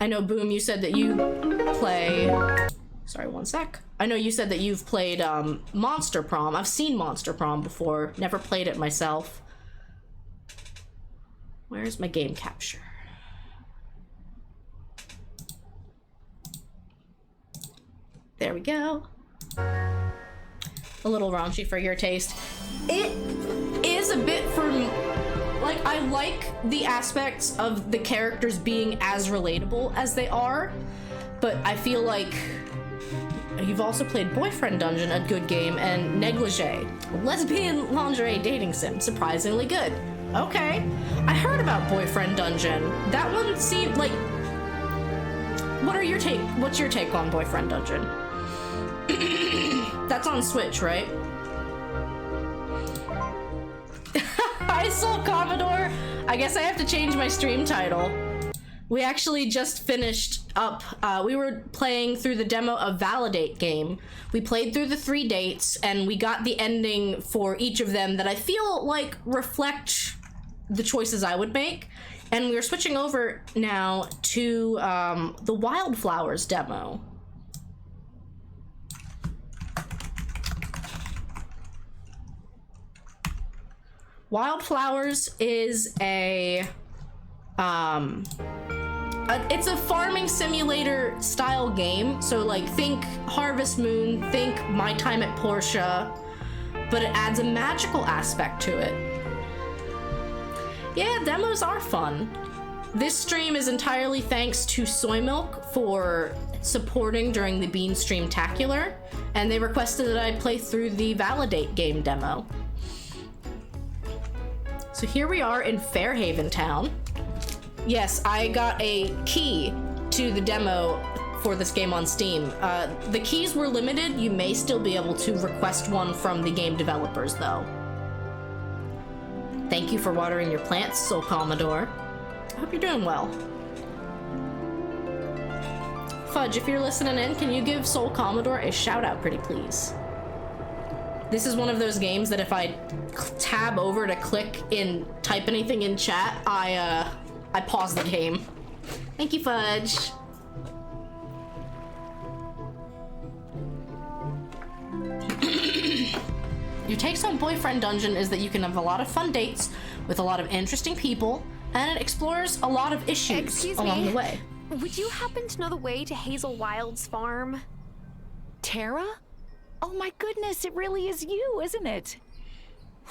I know, Boom, you said that you play... Sorry, one sec. I know you said that you've played Monster Prom. I've seen Monster Prom before. Never played it myself. Where's my game capture? There we go. A little raunchy for your taste. It is a bit for me. Like, I like the aspects of the characters being as relatable as they are, but I feel like you've also played Boyfriend Dungeon, a good game, and Negligee, lesbian lingerie dating sim, surprisingly good. Okay, I heard about Boyfriend Dungeon. That one seemed like... What's your take on Boyfriend Dungeon? That's on Switch, right? Hi, Soul Commodore! I guess I have to change my stream title. We actually just finished up, we were playing through the demo of Validate game. We played through the 3 dates, and we got the ending for each of them that I feel like reflect the choices I would make. And we're switching over now to the Wildflowers demo. Wildflowers is it's a farming simulator style game. So like think Harvest Moon, think My Time at Portia, but it adds a magical aspect to it. Yeah, demos are fun. This stream is entirely thanks to Soy Milk for supporting during the Bean Stream-tacular, and they requested that I play through the Validate game demo. So here we are in Fairhaven Town. Yes, I got a key to the demo for this game on Steam. The keys were limited. You may still be able to request one from the game developers, though. Thank you for watering your plants, Soul Commodore. I hope you're doing well. Fudge, if you're listening in, can you give Soul Commodore a shout out, pretty please? This is one of those games that if I tab over to type anything in chat, I pause the game. Thank you, Fudge. Your takes on Boyfriend Dungeon is that you can have a lot of fun dates with a lot of interesting people, and it explores a lot of issues along the way. Would you happen to know the way to Hazel Wylde's farm? Tara? Oh my goodness, it really is you, isn't it?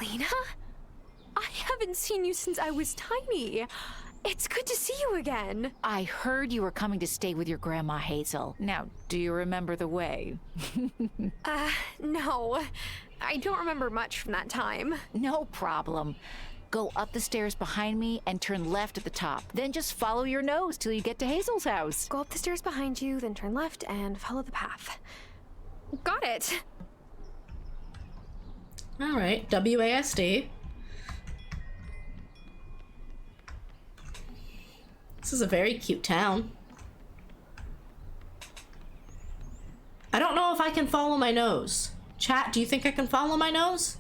Lena? I haven't seen you since I was tiny. It's good to see you again. I heard you were coming to stay with your grandma Hazel. Now, do you remember the way? No. I don't remember much from that time. No problem. Go up the stairs behind me and turn left at the top. Then just follow your nose till you get to Hazel's house. Go up the stairs behind you, then turn left and follow the path. Got it. All right, WASD. This is a very cute town. I don't know if I can follow my nose. Chat, do you think I can follow my nose?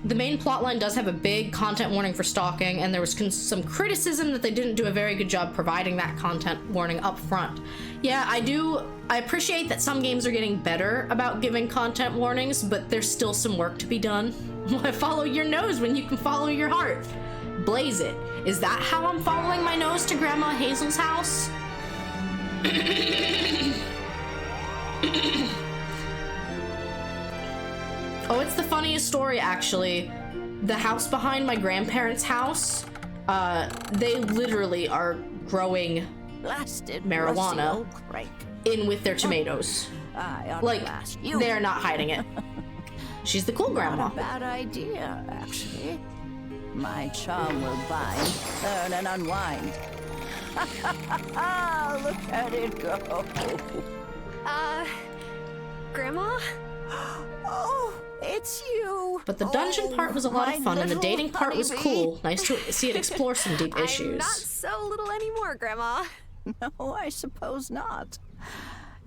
The main plotline does have a big content warning for stalking, and there was some criticism that they didn't do a very good job providing that content warning up front. Yeah, I appreciate that some games are getting better about giving content warnings, but there's still some work to be done. Why follow your nose when you can follow your heart? Blaze it. Is that how I'm following my nose to Grandma Hazel's house? Oh, it's the funniest story, actually. The house behind my grandparents' house, they literally are growing marijuana in with their tomatoes. Like, they're not hiding it. She's the cool grandma. Not a bad idea, actually. My charm will bind, turn, and unwind. Look at it go. Grandma? Oh, it's you. But the dungeon part was a lot of fun, and the dating part was cool. Nice to see it explore some deep issues. I'm not so little anymore, Grandma. No, I suppose not.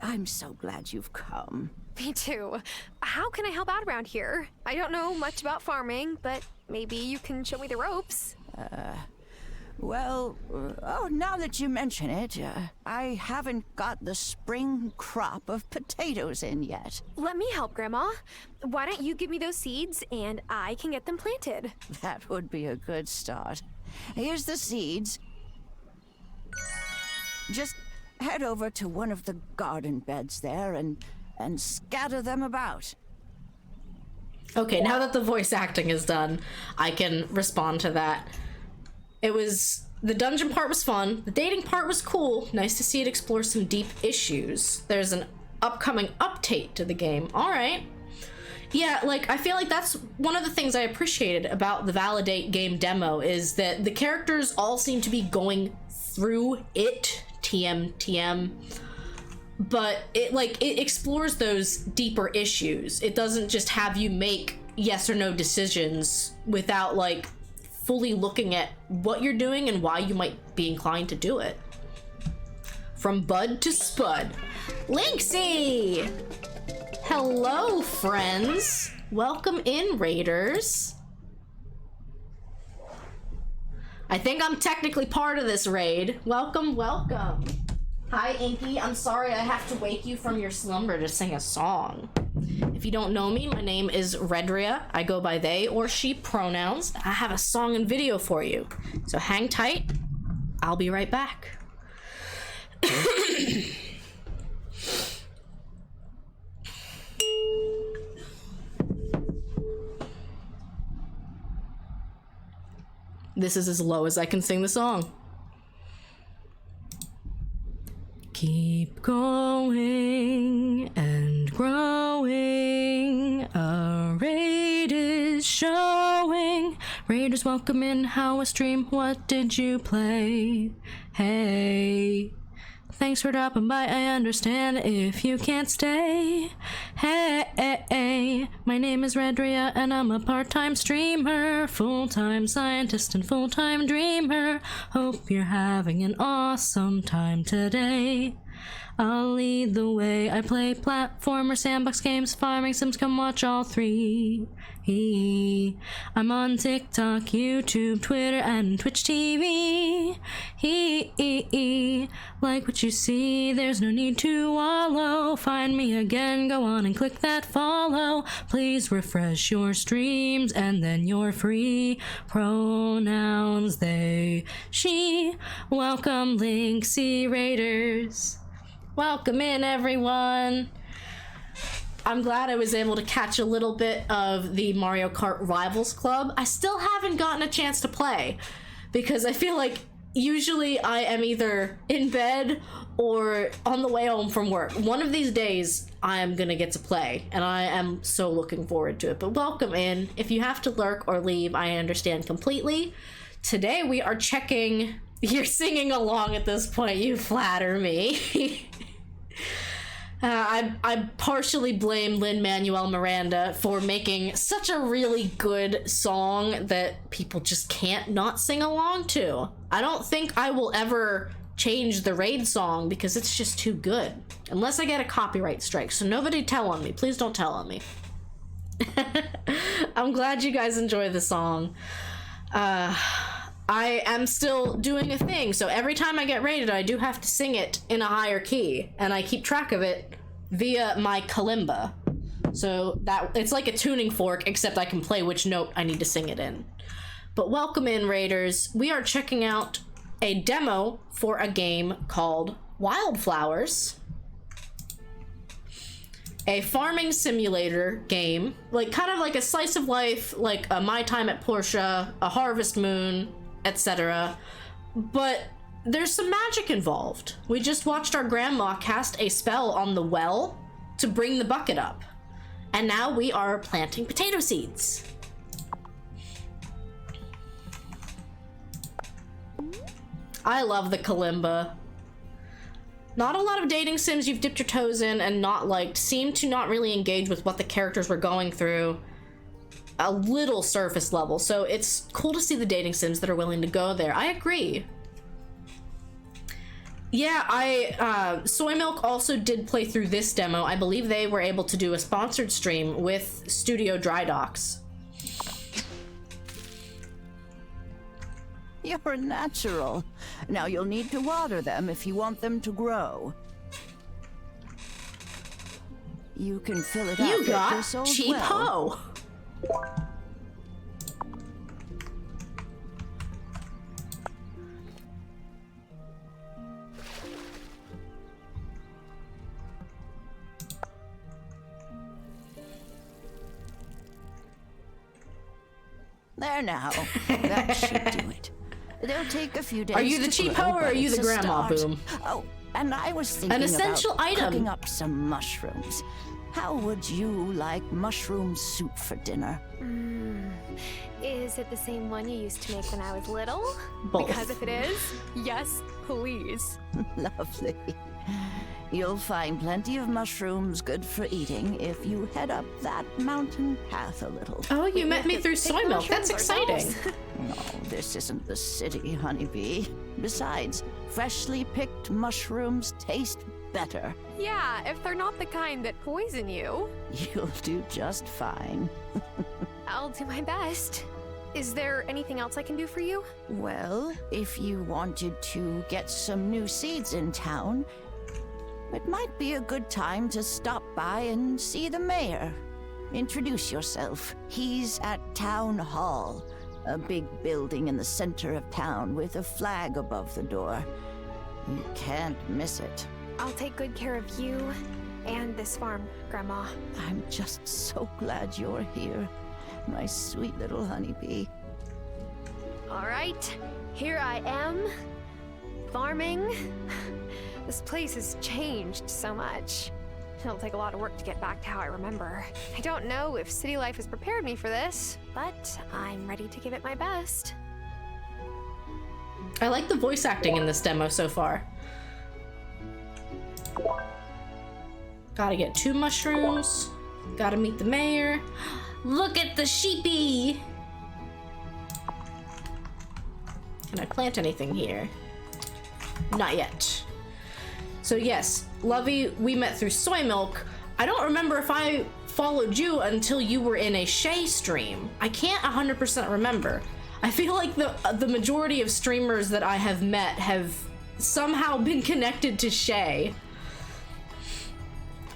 I'm so glad you've come. Me too. How can I help out around here? I don't know much about farming, but maybe you can show me the ropes. Well, now that you mention it, I haven't got the spring crop of potatoes in yet. Let me help, Grandma. Why don't you give me those seeds and I can get them planted? That would be a good start. Here's the seeds. Just head over to one of the garden beds there and scatter them about. Okay, now that the voice acting is done, I can respond to that. The dungeon part was fun. The dating part was cool. Nice to see it explore some deep issues. There's an upcoming update to the game. All right. Yeah, like, I feel like that's one of the things I appreciated about the Validate game demo is that the characters all seem to be going through it, TM, but it explores those deeper issues. It doesn't just have you make yes or no decisions without, like, fully looking at what you're doing and why you might be inclined to do it. From bud to spud. Linksy! Hello, friends. Welcome in, raiders. I think I'm technically part of this raid. Welcome, welcome. Hi, Inky. I'm sorry I have to wake you from your slumber to sing a song. If you don't know me, my name is Redria. I go by they or she pronouns. I have a song and video for you. So hang tight. I'll be right back. This is as low as I can sing the song. Keep going and growing. A raid is showing. Raiders welcome in. How was stream? What did you play? Hey. Thanks for dropping by. I understand if you can't stay. Hey, my name is Redria and I'm a part-time streamer, full-time scientist and full-time dreamer. Hope you're having an awesome time today. I'll lead the way. I play platformer, sandbox games, farming sims. Come watch all three. I'm on TikTok, YouTube, Twitter, and Twitch TV. Like what you see, there's no need to wallow. Find me again, go on and click that follow. Please refresh your streams and then you're free. Pronouns they, she. Welcome, Linksy Raiders. Welcome in, everyone. I'm glad I was able to catch a little bit of the Mario Kart Rivals Club. I still haven't gotten a chance to play because I feel like usually I am either in bed or on the way home from work. One of these days I am gonna get to play and I am so looking forward to it. But welcome in. If you have to lurk or leave, I understand completely. Today we are checking... You're singing along at this point, you flatter me. I partially blame Lin-Manuel Miranda for making such a really good song that people just can't not sing along to. I don't think I will ever change the raid song because it's just too good. Unless I get a copyright strike, so nobody tell on me. Please don't tell on me. I'm glad you guys enjoy the song. I am still doing a thing, so every time I get rated, I do have to sing it in a higher key, and I keep track of it via my kalimba. So that it's like a tuning fork, except I can play which note I need to sing it in. But welcome in, Raiders. We are checking out a demo for a game called Wildflowers. A farming simulator game, like kind of like a slice of life, like a My Time at Portia, a Harvest Moon, etc. But there's some magic involved. We just watched our grandma cast a spell on the well to bring the bucket up. And now we are planting potato seeds. I love the kalimba. Not a lot of dating sims you've dipped your toes in and not liked seem to not really engage with what the characters were going through. A little surface level, so it's cool to see the dating sims that are willing to go there. I agree. Yeah, Soy Milk also did play through this demo. I believe they were able to do a sponsored stream with Studio Dry Docks. You're a natural. Now you'll need to water them if you want them to grow. You can fill it up You at got this old cheap well. hoe. There now. That should do it. They'll take a few days. Are you the to cheap grow, hoe or but are you it's the a grandma start. boom? Oh, and I was thinking An essential about item. cooking up some mushrooms. How would you like mushroom soup for dinner? Is it the same one you used to make when I was little? Both. Because if it is, yes, please. Lovely. You'll find plenty of mushrooms good for eating if you head up that mountain path a little. Oh, you met me through Soy Milk. That's exciting. No, this isn't the city, honeybee. Besides, freshly picked mushrooms taste better. Yeah, if they're not the kind that poison you, You'll do just fine. I'll do my best. Is there anything else I can do for you? Well, if you wanted to get some new seeds in town, it might be a good time to stop by and see the mayor. Introduce yourself. He's at Town Hall, a big building in the center of town with a flag above the door. You can't miss it. I'll take good care of you and this farm, Grandma. I'm just so glad you're here, my sweet little honeybee. All right, here I am, farming. This place has changed so much. It'll take a lot of work to get back to how I remember. I don't know if city life has prepared me for this, but I'm ready to give it my best. I like the voice acting in this demo so far. Gotta get 2 mushrooms. Gotta meet the mayor. Look at the sheepy! Can I plant anything here? Not yet. So yes, Lovey, we met through Soy Milk. I don't remember if I followed you until you were in a Shay stream. I can't 100% remember. I feel like the majority of streamers that I have met have somehow been connected to Shay.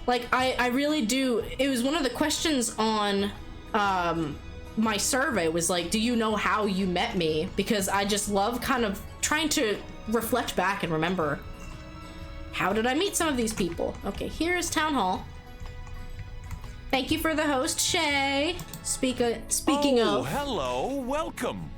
Like, I really do. It was one of the questions on my survey was like, do you know how you met me? Because I just love kind of trying to reflect back and remember, how did I meet some of these people? Okay, here's Town Hall. Thank you for the host, Shay. Speaking of... hello. Welcome.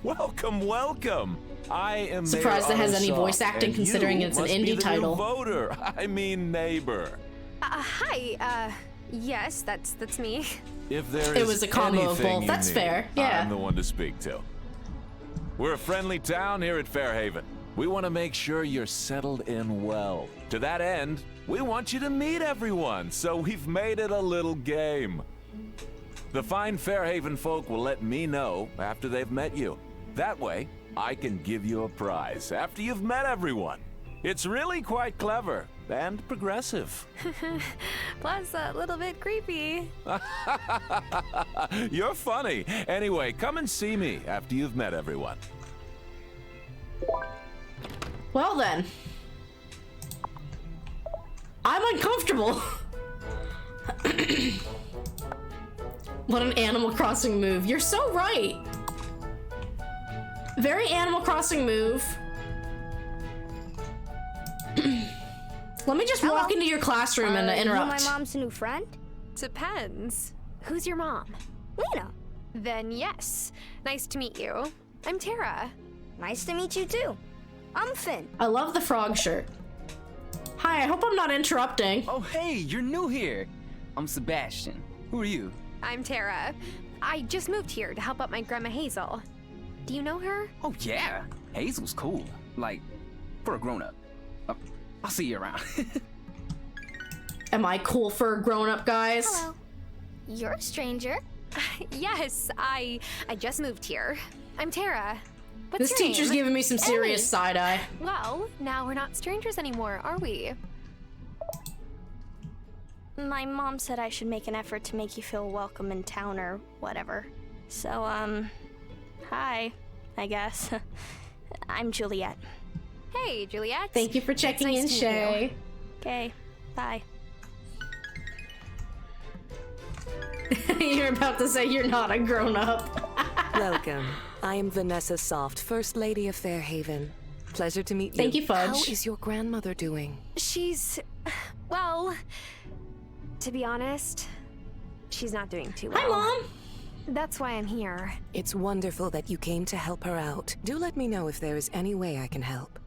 I am Surprised Mayor it has any Arasov, voice acting and considering you it's an must be indie the title. New voter. I mean neighbor. Hi, yes, that's me. If there It is was a combo of anything both. you That's need, fair, yeah. I'm the one to speak to. We're a friendly town here at Fairhaven. We want to make sure you're settled in well. To that end, we want you to meet everyone, so we've made it a little game. The fine Fairhaven folk will let me know after they've met you. That way, I can give you a prize after you've met everyone. It's really quite clever and progressive. Plus, a little bit creepy. You're funny. Anyway, come and see me after you've met everyone. Well then. I'm uncomfortable. What an Animal Crossing move. You're so right. Very Animal Crossing move. Let me just walk into your classroom and interrupt. You my mom's new friend? Depends. Who's your mom? Lena. Then yes. Nice to meet you. I'm Tara. Nice to meet you too. I'm Finn. I love the frog shirt. Hi, I hope I'm not interrupting. Oh, hey, you're new here. I'm Sebastian. Who are you? I'm Tara. I just moved here to help out my grandma Hazel. Do you know her? Oh, yeah. Hazel's cool. Like, for a grown-up. I'll see you around. Am I cool for a grown-up, guys? Hello. You're a stranger. Yes, I just moved here. I'm Tara. What's This your teacher's name? giving me some serious Ellie. side-eye. Well, now we're not strangers anymore, are we? My mom said I should make an effort to make you feel welcome in town or whatever. So, hi, I guess. I'm Juliet. Hey, Juliet. Thank you for checking nice in, to meet Shay. Okay, bye. You're about to say you're not a grown-up. Welcome. I am Vanessa Soft, First Lady of Fairhaven. Pleasure to meet you. Thank you, Fudge. How is your grandmother doing? She's... well... to be honest, she's not doing too well. Hi, Mom. That's why I'm here. It's wonderful that you came to help her out. Do let me know if there is any way I can help.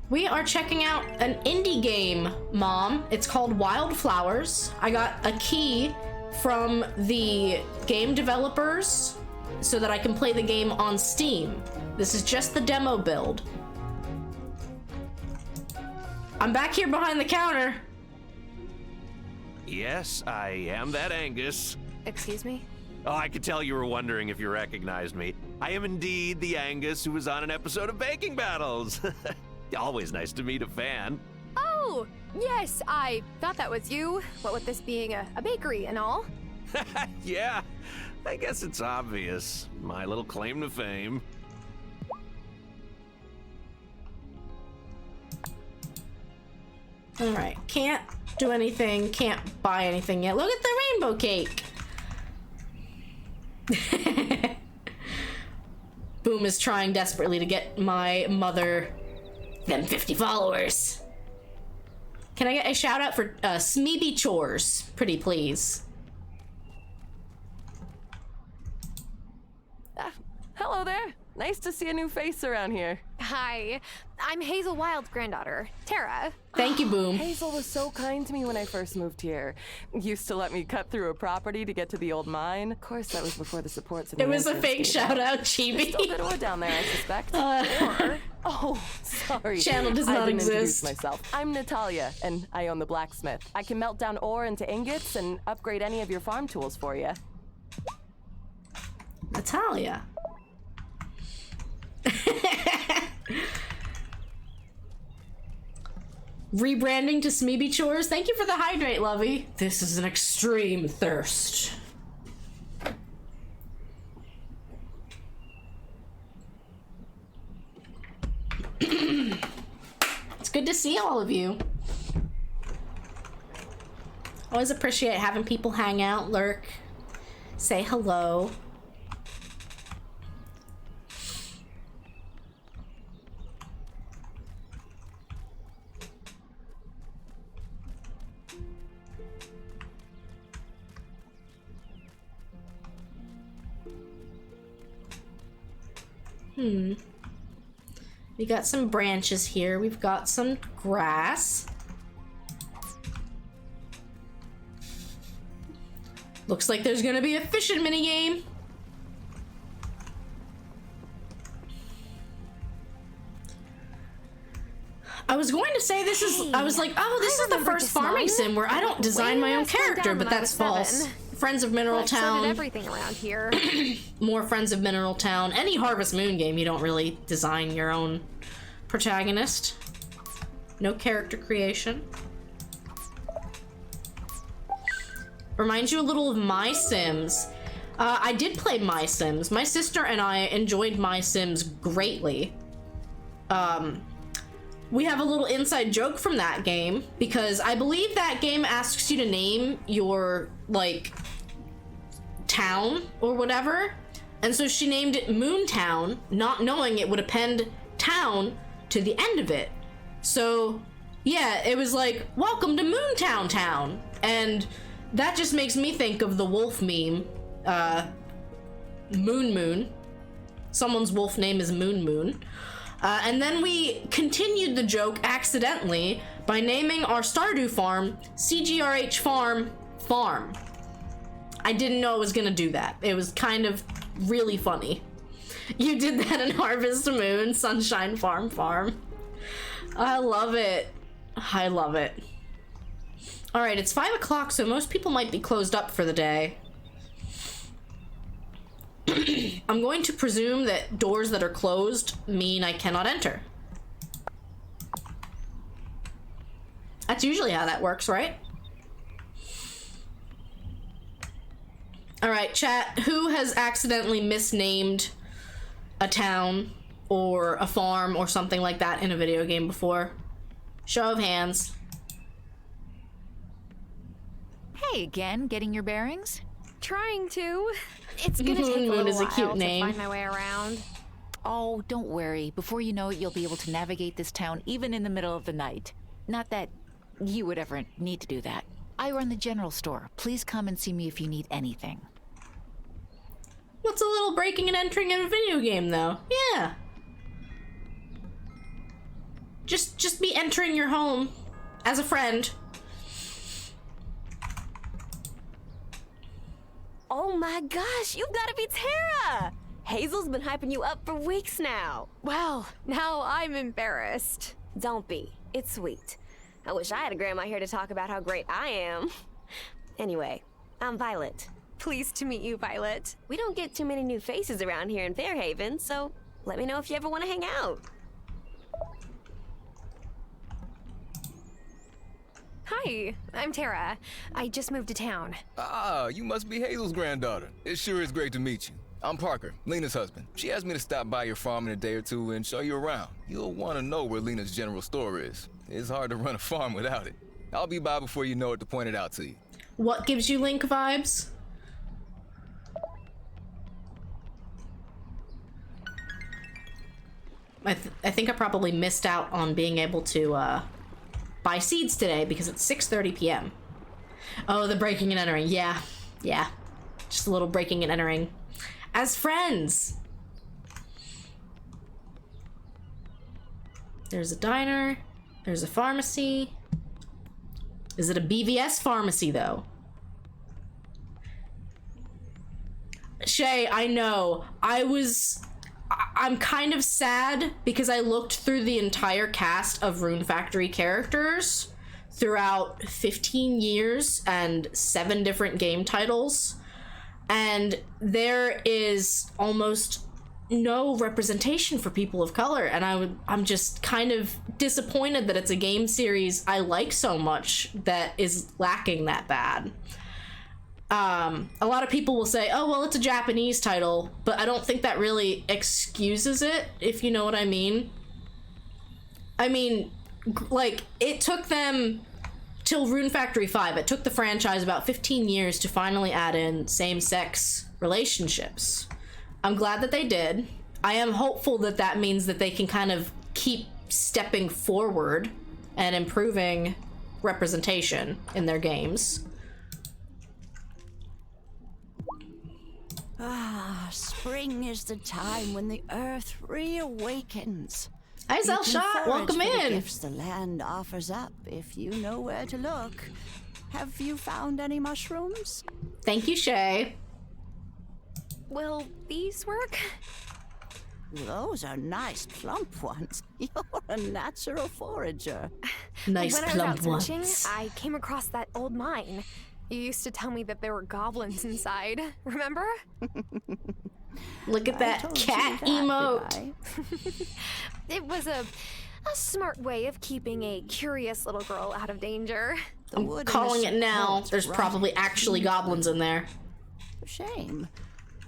We are checking out an indie game, Mom. It's called Wildflowers. I got a key from the game developers so that I can play the game on Steam. This is just the demo build. I'm back here behind the counter. Yes, I am that Angus. Excuse me? Oh, I could tell you were wondering if you recognized me. I am indeed the Angus who was on an episode of Baking Battles. Always nice to meet a fan. Oh, yes, I thought that was you. What with this being a bakery and all. Yeah, I guess it's obvious. My little claim to fame. All right, can't do anything, can't buy anything yet. Look at the rainbow cake. Boom is trying desperately to get my mother them 50 followers. Can I get a shout out for Smeeby Chores, pretty please? Hello there. Nice to see a new face around here. Hi, I'm Hazel Wylde's granddaughter, Tara. Thank you, Boom. Hazel was so kind to me when I first moved here. Used to let me cut through a property to get to the old mine. Of course, that was before the supports. It was a fake shout out, Still a bit Chibi. of wood down there, I suspect. Or, oh, sorry. Channel does I not didn't introduce exist. myself. I'm Natalia, and I own the blacksmith. I can melt down ore into ingots and upgrade any of your farm tools for you. Natalia. Rebranding to Smeeby Chores. Thank you for the hydrate, Lovey. This is an extreme thirst. It's good to see all of you. Always appreciate having people hang out, lurk, say hello. We got some branches here. We've got some grass. Looks like there's gonna be a fishing minigame. I was going to say this is, I was like, oh, this is the remember first this farming one. sim where I don't design my Way own less fun character, down but when I that's was false. 7. Friends of Mineral Like, so did Town, everything around here. more Friends of Mineral Town. Any Harvest Moon game, you don't really design your own protagonist. No character creation. Reminds you a little of My Sims. I did play My Sims. My sister and I enjoyed My Sims greatly. We have a little inside joke from that game because I believe that game asks you to name your, like, town or whatever. And so she named it Moontown, not knowing it would append town to the end of it. So, yeah, it was like, welcome to Moontown Town. And that just makes me think of the wolf meme, Moon Moon. Someone's wolf name is Moon Moon. And then we continued the joke accidentally by naming our Stardew farm CGRH Farm. I didn't know it was gonna do that. It was kind of really funny. You did that in Harvest Moon, Sunshine Farm. I love it. I love it. All right, it's 5 o'clock, so most people might be closed up for the day. I'm going to presume that doors that are closed mean I cannot enter. That's usually how that works, right? Alright, chat, who has accidentally misnamed a town or a farm or something like that in a video game before? Show of hands. Hey again, getting your bearings? Trying to. It's gonna take a Moon little is a while cute to name. find my way around. Oh, don't worry. Before you know it, you'll be able to navigate this town even in the middle of the night. Not that you would ever need to do that. I run the general store. Please come and see me if you need anything. What's a little breaking and entering in a video game, though? Yeah. Just be entering your home as a friend. Oh my gosh, you've got to be Tara! Hazel's been hyping you up for weeks now. Well, now I'm embarrassed. Don't be. It's sweet. I wish I had a grandma here to talk about how great I am. Anyway, I'm Violet. Pleased to meet you, Violet. We don't get too many new faces around here in Fairhaven, so let me know if you ever want to hang out. Hi, I'm Tara. I just moved to town. Ah, you must be Hazel's granddaughter. It sure is great to meet you. I'm Parker, Lena's husband. She asked me to stop by your farm in a day or two and show you around. You'll want to know where Lena's general store is. It's hard to run a farm without it. I'll be by before you know it to point it out to you. What gives you Link vibes? I think I probably missed out on being able to buy seeds today because it's 6:30 p.m. Oh, the breaking and entering. Yeah. Just a little breaking and entering. As friends. There's a diner. There's a pharmacy. Is it a BVS pharmacy, though? Shay, I know. I'm kind of sad because I looked through the entire cast of Rune Factory characters throughout 15 years and 7 different game titles, and there is almost no representation for people of color, and I'm just kind of disappointed that it's a game series I like so much that is lacking that bad. A lot of people will say, oh, well, it's a Japanese title, but I don't think that really excuses it, if you know what I mean. I mean, like, it took them till Rune Factory 5. It took the franchise about 15 years to finally add in same-sex relationships. I'm glad that they did. I am hopeful that that means that they can kind of keep stepping forward and improving representation in their games. Ah, spring is the time when the earth reawakens. Hi, Zelshot, welcome for the in. gifts the land offers up if you know where to look. Have you found any mushrooms? Thank you, Shay. Will these work? Those are nice plump ones. You're a natural forager. Nice when plump I was out searching, ones. I came across that old mine. You used to tell me that there were goblins inside, remember? Look at that cat emote. It was a smart way of keeping a curious little girl out of danger. I'm calling it now. There's probably actually goblins in there. Shame.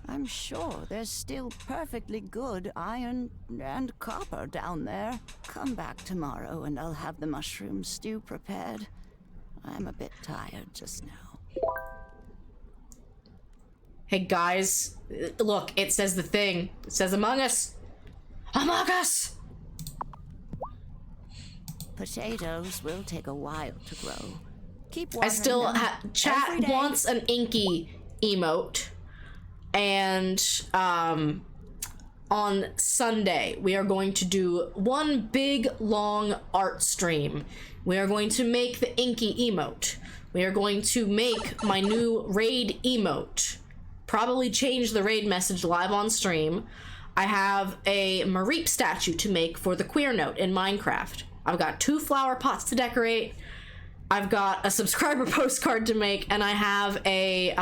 I'm sure there's still perfectly good iron and copper down there. Come back tomorrow and I'll have the mushroom stew prepared. I'm a bit tired just now. Hey guys, look, it says the thing. It says Among Us. Among Us! Potatoes will take a while to grow. Keep I watering still them chat every day. wants an inky emote. And on Sunday, we are going to do one big long art stream. We are going to make the inky emote. We are going to make my new raid emote. Probably change the raid message live on stream. I have a Mareep statue to make for the queer note in Minecraft. I've got 2 flower pots to decorate. I've got a subscriber postcard to make, and I have a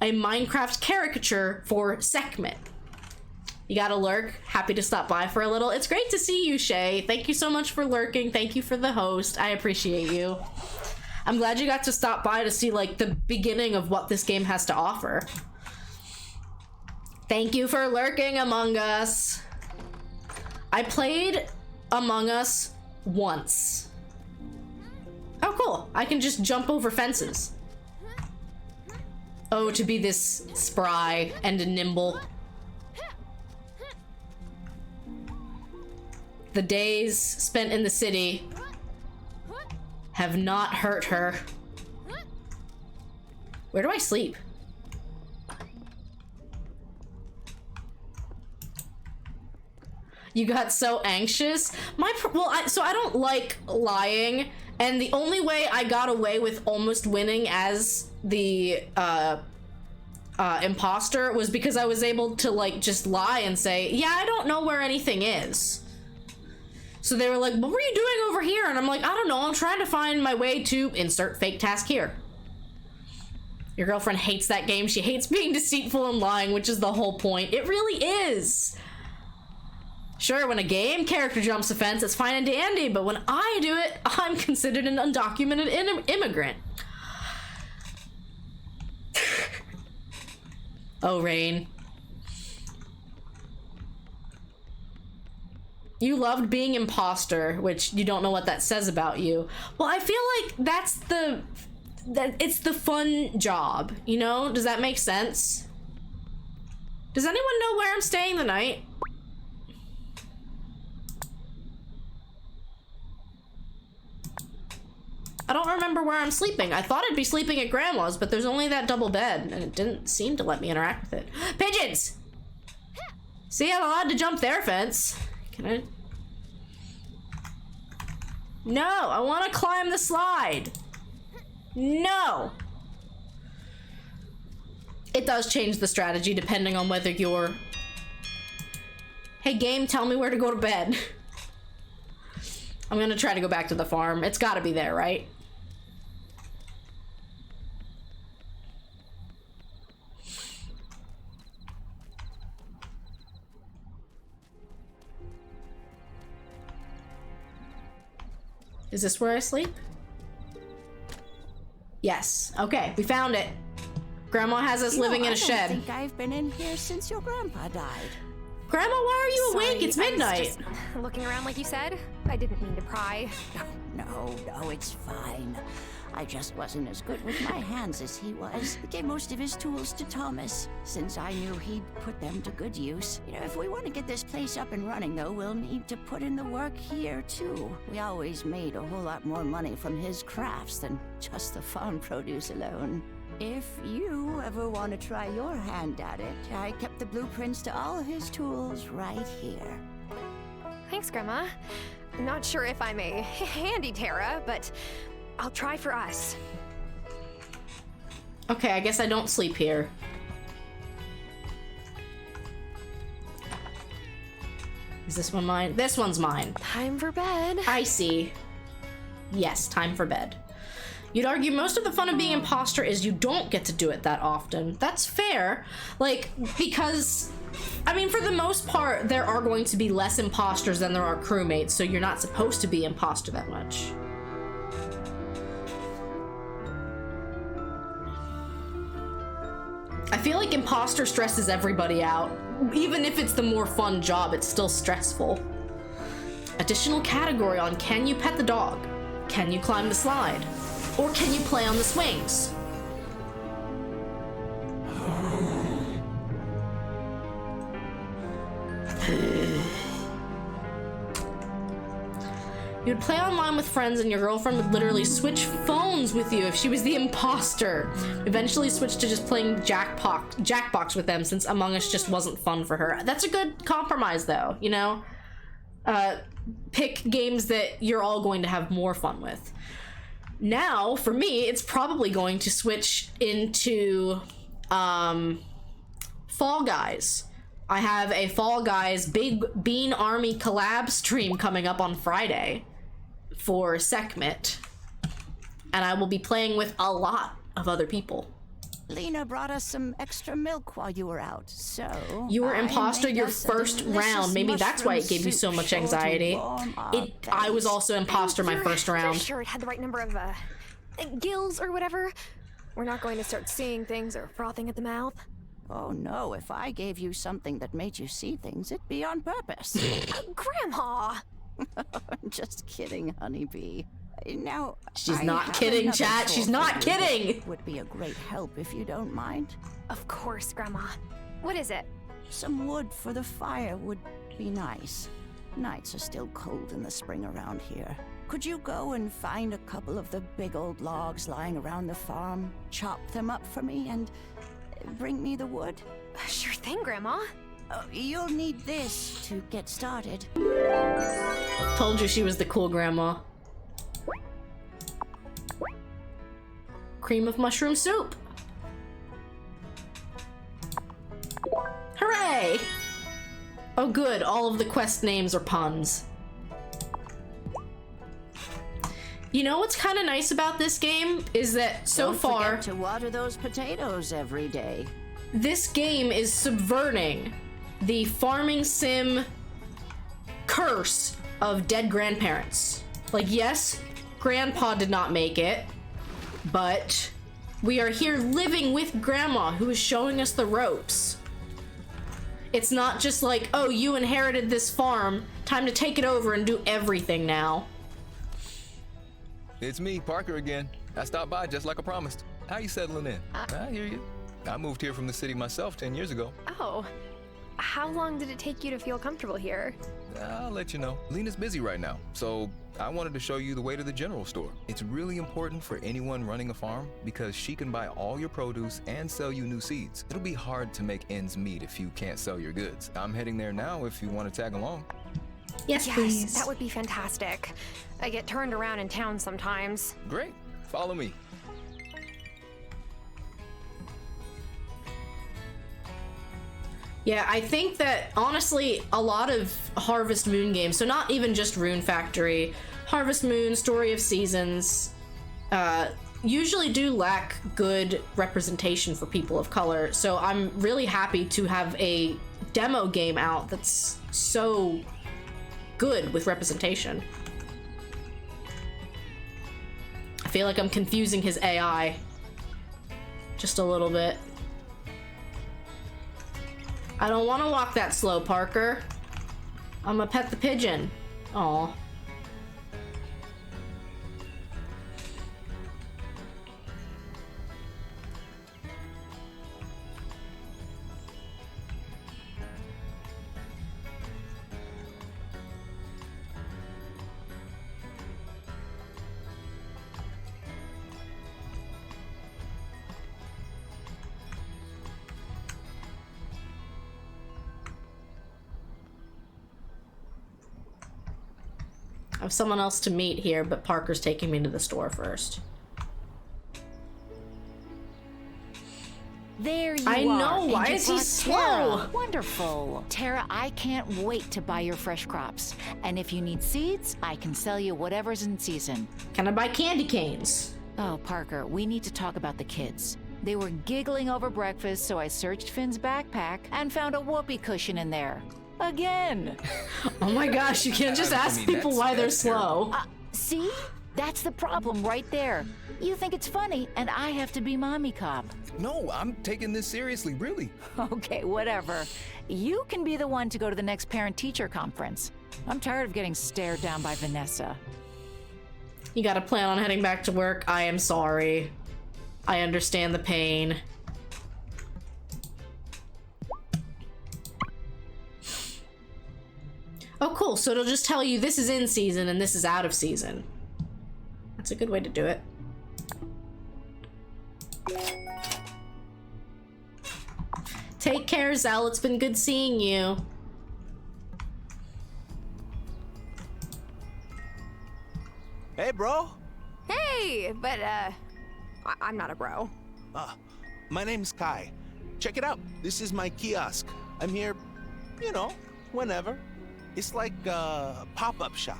a Minecraft caricature for Sekhmet. You gotta lurk. Happy to stop by for a little. It's great to see you, Shay. Thank you so much for lurking. Thank you for the host. I appreciate you. I'm glad you got to stop by to see like the beginning of what this game has to offer. Thank you for lurking, Among Us. I played Among Us once. Oh, cool. I can just jump over fences. Oh, to be this spry and nimble. The days spent in the city have not hurt her. Where do I sleep? You got so anxious? So I don't like lying, and the only way I got away with almost winning as the imposter was because I was able to like just lie and say, yeah, I don't know where anything is. So they were like, what were you doing over here? And I'm like, I don't know, I'm trying to find my way to insert fake task here. Your girlfriend hates that game. She hates being deceitful and lying, which is the whole point. It really is. Sure, when a game character jumps a fence, it's fine and dandy, but when I do it, I'm considered an undocumented immigrant. Oh, Rain. You loved being imposter, which you don't know what that says about you. Well, I feel like it's the fun job, you know? Does that make sense? Does anyone know where I'm staying the night? I don't remember where I'm sleeping. I thought I'd be sleeping at Grandma's, but there's only that double bed, and it didn't seem to let me interact with it. Pigeons! See, I'm allowed to jump their fence. Can I? No, I want to climb the slide. No. It does change the strategy depending on whether you're... Hey, game, tell me where to go to bed. I'm gonna try to go back to the farm. It's gotta be there, right? Is this where I sleep? Yes. Okay, we found it. Grandma has us living in a shed. I don't think I've been in here since your grandpa died. Grandma, why are you awake? It's midnight. I was just looking around like you said. I didn't mean to pry. No, it's fine. I just wasn't as good with my hands as he was. He gave most of his tools to Thomas, since I knew he'd put them to good use. You know, if we want to get this place up and running, though, we'll need to put in the work here, too. We always made a whole lot more money from his crafts than just the farm produce alone. If you ever want to try your hand at it, I kept the blueprints to all his tools right here. Thanks, Grandma. I'm not sure if I'm a handy Terra, but I'll try for us. Okay, I guess I don't sleep here. Is this one mine? This one's mine. Time for bed. I see. Yes, time for bed. You'd argue most of the fun of being imposter is you don't get to do it that often. That's fair. Like, because, I mean, for the most part, there are going to be less imposters than there are crewmates, so you're not supposed to be imposter that much. I feel like imposter stresses everybody out. Even if it's the more fun job, it's still stressful. Additional category on can you pet the dog? Can you climb the slide? Or can you play on the swings? You'd play online with friends and your girlfriend would literally switch phones with you if she was the imposter. Eventually switched to just playing Jackbox with them since Among Us just wasn't fun for her. That's a good compromise though, you know? Pick games that you're all going to have more fun with. Now, for me, it's probably going to switch into Fall Guys. I have a Fall Guys Big Bean Army collab stream coming up on Friday for Sekhmet, and I will be playing with a lot of other people. Lena brought us some extra milk while you were out, so... You were I imposter made your us a first delicious round. Maybe that's why it gave you so mushroom much soup sure to anxiety. warm our I was bellies. also imposter my first You're round. sure it had the right number of, gills or whatever? We're not going to start seeing things or frothing at the mouth. Oh no, if I gave you something that made you see things, it'd be on purpose. Grandma! Just kidding, honeybee. Now, She's I not have kidding, another chat. She's chore not for you that kidding. Would be a great help if you don't mind. Of course, Grandma. What is it? Some wood for the fire would be nice. Nights are still cold in the spring around here. Could you go and find a couple of the big old logs lying around the farm, chop them up for me, and bring me the wood? Sure thing, Grandma. You'll need this to get started. Told you she was the cool grandma. Cream of mushroom soup. Hooray! Oh good, all of the quest names are puns. You know what's kind of nice about this game is that so Don't far forget to water those potatoes every day. this game is subverting the farming sim curse of dead grandparents. Like, yes, grandpa did not make it, but we are here living with grandma who is showing us the ropes. It's not just like, oh, you inherited this farm, time to take it over and do everything now. It's me, Parker again. I stopped by just like I promised. How you settling in? I hear you. I moved here from the city myself 10 years ago. Oh. How long did it take you to feel comfortable here? I'll let you know. Lena's busy right now, so I wanted to show you the way to the general store. It's really important for anyone running a farm because she can buy all your produce and sell you new seeds. It'll be hard to make ends meet if you can't sell your goods. I'm heading there now if you want to tag along. Yes, please. That would be fantastic. I get turned around in town sometimes. Great. Follow me. Yeah, I think that, honestly, a lot of Harvest Moon games, so not even just Rune Factory, Harvest Moon, Story of Seasons, usually do lack good representation for people of color, so I'm really happy to have a demo game out that's so good with representation. I feel like I'm confusing his AI just a little bit. I don't want to walk that slow, Parker. I'm gonna pet the pigeon. Aw. I have someone else to meet here, but Parker's taking me to the store first. There you I are. know, why And you is he brought slow? Tara. Wonderful. Tara, I can't wait to buy your fresh crops. And if you need seeds, I can sell you whatever's in season. Can I buy candy canes? Oh, Parker, we need to talk about the kids. They were giggling over breakfast, so I searched Finn's backpack and found a whoopee cushion in there. Again. Oh my gosh, you can't just ask people why they're slow. See? That's the problem right there. You think it's funny, and I have to be mommy cop. No, I'm taking this seriously, really. Okay, whatever. You can be the one to go to the next parent-teacher conference. I'm tired of getting stared down by Vanessa. You gotta plan on heading back to work. I am sorry. I understand the pain. Oh, cool. So it'll just tell you this is in season and this is out of season. That's a good way to do it. Take care, Zell. It's been good seeing you. Hey, bro. Hey, but, I'm not a bro. My name's Kai. Check it out. This is my kiosk. I'm here, you know, whenever. It's like a pop-up shop.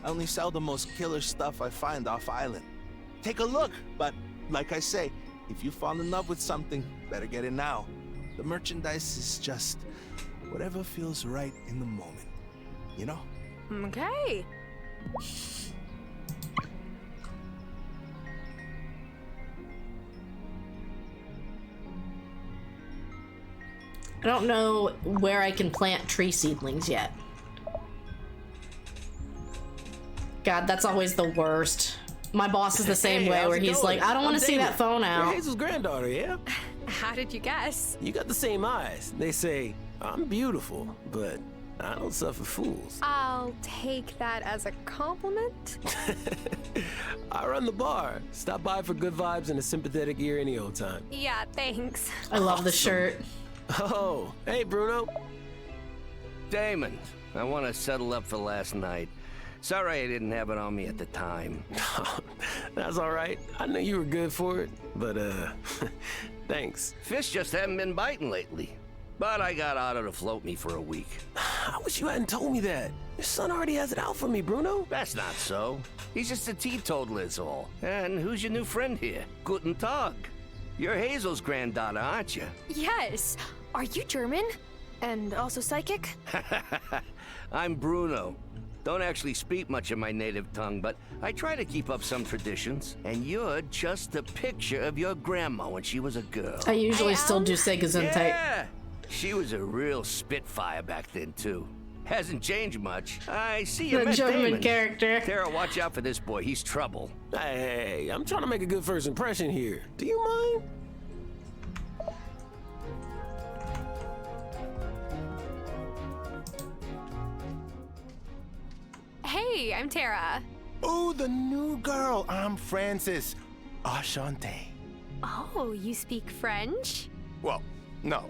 I only sell the most killer stuff I find off island. Take a look, but like I say, if you fall in love with something, better get it now. The merchandise is just whatever feels right in the moment, you know? Okay. I don't know where I can plant tree seedlings yet. God, that's always the worst. My boss is the same way, where he's like, I don't want to see that phone out. You're Hazel's granddaughter, yeah? How did you guess? You got the same eyes. They say, I'm beautiful, but I don't suffer fools. I'll take that as a compliment. I run the bar. Stop by for good vibes and a sympathetic ear any old time. Yeah, thanks. I love the shirt. Oh, hey, Bruno. Damon, I want to settle up for last night. Sorry I didn't have it on me at the time. That's all right. I knew you were good for it, but, thanks. Fish just haven't been biting lately. But I got Otto to float me for a week. I wish you hadn't told me that. Your son already has it out for me, Bruno. That's not so. He's just a teetotaler is all. And who's your new friend here? Guten Tag. You're Hazel's granddaughter, aren't you? Yes. Are you German? And also psychic? I'm Bruno. Don't actually speak much of my native tongue, but I try to keep up some traditions. And you're just a picture of your grandma when she was a girl. I usually still do say Gesundheit. Yeah! She was a real spitfire back then, too. Hasn't changed much. I see you The met German Damon. character. Tara, watch out for this boy. He's trouble. Hey, I'm trying to make a good first impression here. Do you mind? Hey, I'm Tara. Oh, the new girl. I'm Francis. Enchanté. Oh, you speak French? Well, no.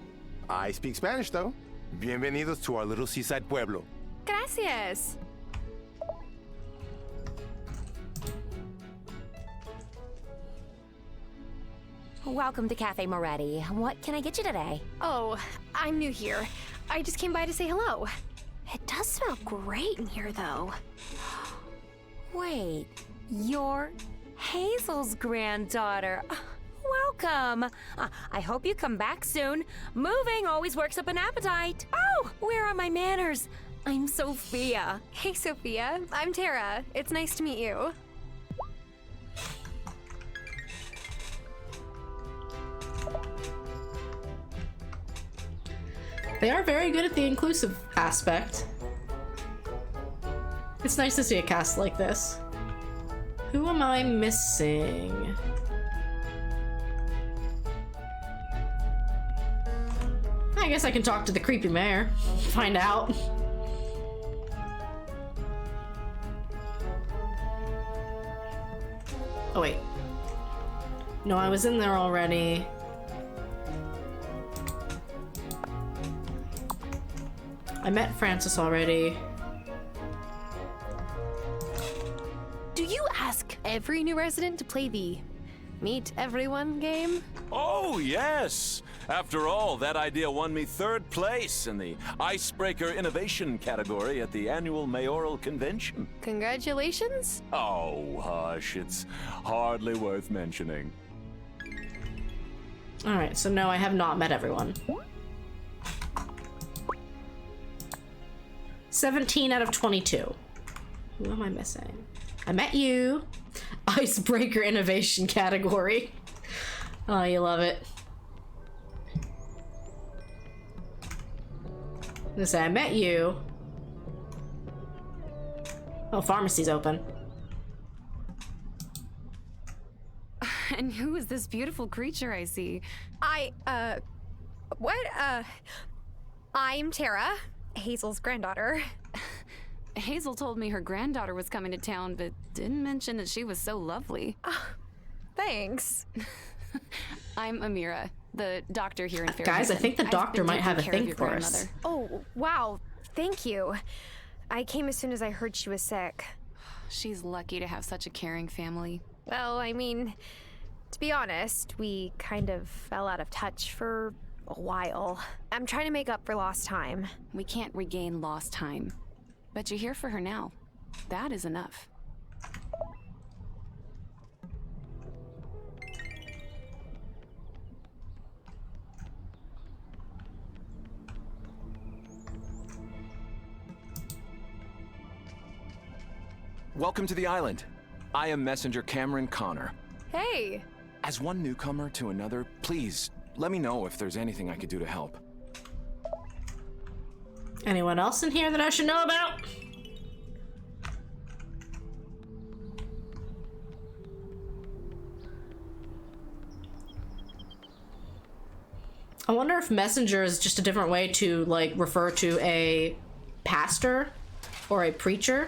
I speak Spanish, though. Bienvenidos to our little seaside pueblo. Gracias. Welcome to Cafe Moretti. What can I get you today? Oh, I'm new here. I just came by to say hello. It does smell great in here, though. Wait, you're Hazel's granddaughter. Welcome. I hope you come back soon. Moving always works up an appetite. Oh, where are my manners? I'm Sophia. Hey, Sophia. I'm Tara. It's nice to meet you. They are very good at the inclusive aspect. It's nice to see a cast like this. Who am I missing? I guess I can talk to the creepy mayor. Find out. Oh wait. No, I was in there already. I met Francis already. Do you ask every new resident to play the Meet Everyone game? Oh, yes! After all, that idea won me 3rd place in the Icebreaker Innovation category at the annual mayoral convention. Congratulations? Oh, hush, it's hardly worth mentioning. Alright, so no, I have not met everyone. 17 out of 22. Who am I missing? I met you. Icebreaker Innovation category. Oh, you love it. I'm gonna say I met you. Oh, pharmacy's open. And who is this beautiful creature I see? I'm Tara, Hazel's granddaughter. Hazel told me her granddaughter was coming to town, but didn't mention that she was so lovely. Thanks. I'm Amira, the doctor here in Fairhaven. Guys, I think the doctor might have a thing for us. Oh, wow. Thank you. I came as soon as I heard she was sick. She's lucky to have such a caring family. Well, I mean, to be honest, we kind of fell out of touch for a while. I'm trying to make up for lost time. We can't regain lost time. But you're here for her now. That is enough. welcome to the island. I am Messenger Cameron Connor. Hey! As one newcomer to another, please let me know if there's anything I could do to help. Anyone else in here that I should know about? I wonder if messenger is just a different way to, like, refer to a pastor or a preacher.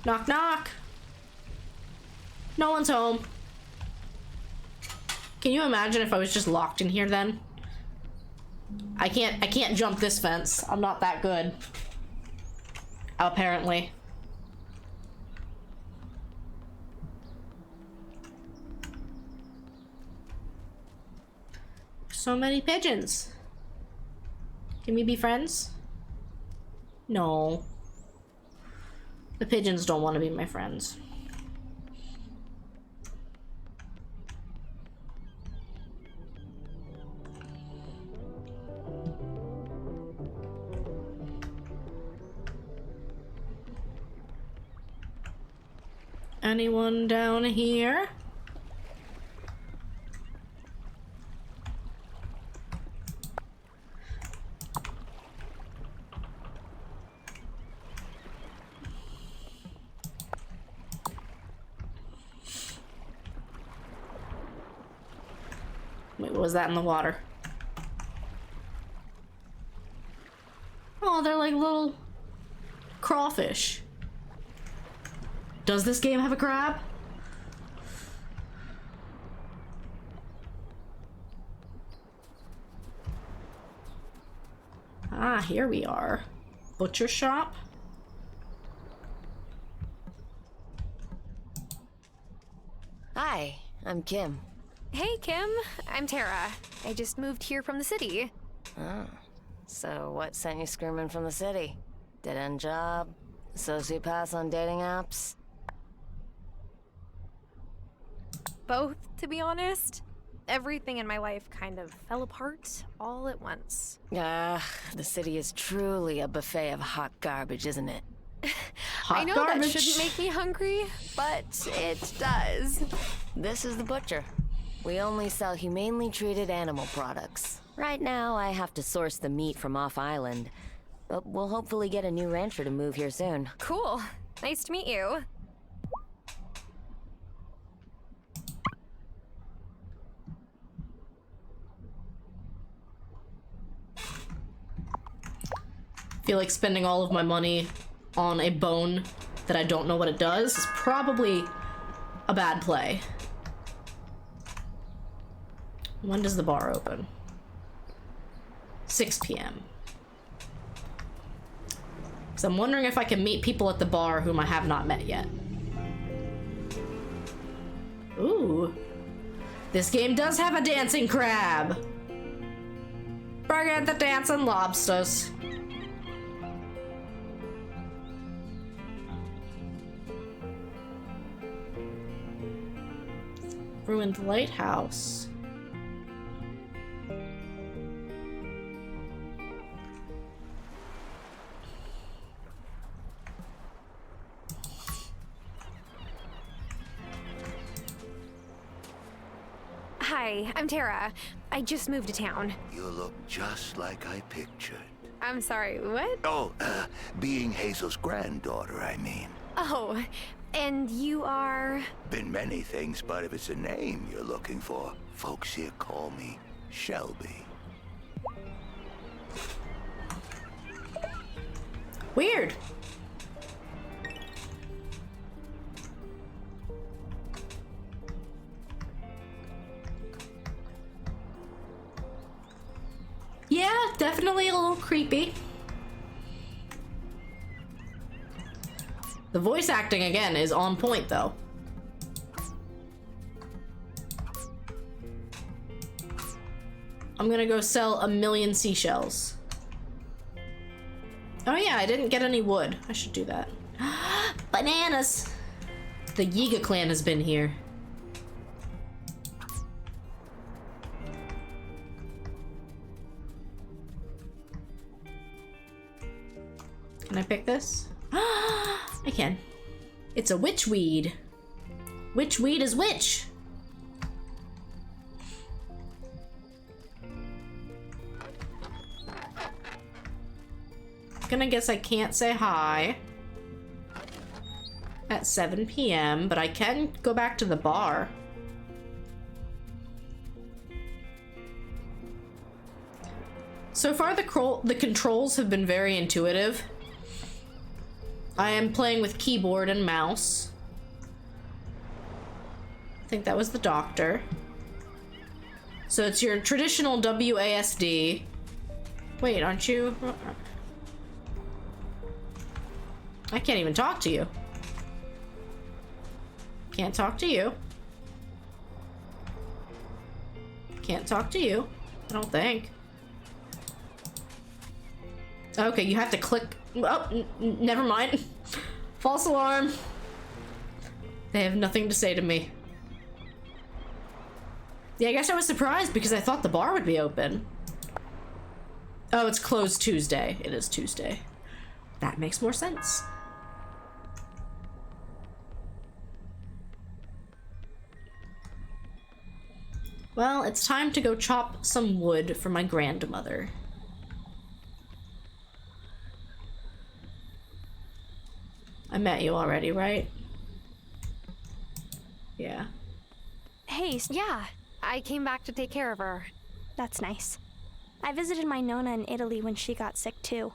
Knock, knock. No one's home. Can you imagine if I was just locked in here then? I can't jump this fence. I'm not that good. Apparently. So many pigeons. Can we be friends? No. The pigeons don't want to be my friends. Anyone down here? Wait, what was that in the water? Oh, they're like little crawfish. Does this game have a crab? Ah, here we are. Butcher shop. Hi, I'm Kim. Hey, Kim. I'm Tara. I just moved here from the city. Oh. So what sent you screaming from the city? Dead-end job? Sociopaths on dating apps? Both, to be honest. Everything in my life kind of fell apart all at once. Ah, the city is truly a buffet of hot garbage, isn't it? I know that shouldn't make me hungry, but it does. This is the butcher. We only sell humanely treated animal products. Right now, I have to source the meat from off-island, but we'll hopefully get a new rancher to move here soon. Cool. Nice to meet you. I feel like spending all of my money on a bone that I don't know what it does is probably a bad play. When does the bar open? 6 p.m. So I'm wondering if I can meet people at the bar whom I have not met yet. Ooh. This game does have a dancing crab. Bring in the dancing lobsters. Ruined lighthouse. Hi, I'm Tara. I just moved to town. You look just like I pictured. I'm sorry, what? Oh, being Hazel's granddaughter, I mean. Oh, and you are? Been many things, but if it's a name you're looking for, folks here call me Shelby. Weird. Yeah, definitely a little creepy. The voice acting, again, is on point, though. I'm gonna go sell 1,000,000 seashells. Oh yeah, I didn't get any wood. I should do that. Bananas! The Yiga clan has been here. Can I pick this? I can. It's a witch weed. Which weed is which? Gonna guess I can't say hi at 7 p.m., but I can go back to the bar. So far, the controls have been very intuitive. I am playing with keyboard and mouse. I think that was the doctor. So it's your traditional WASD. Wait, aren't you? I can't even talk to you. Can't talk to you. Can't talk to you. I don't think. Okay, you have to click. Oh, never mind. False alarm. They have nothing to say to me. Yeah, I guess I was surprised because I thought the bar would be open. Oh, it's closed Tuesday. It is Tuesday. That makes more sense. Well, it's time to go chop some wood for my grandmother. I met you already, right? Yeah. Hey, yeah, I came back to take care of her. That's nice. I visited my Nona in Italy when she got sick too.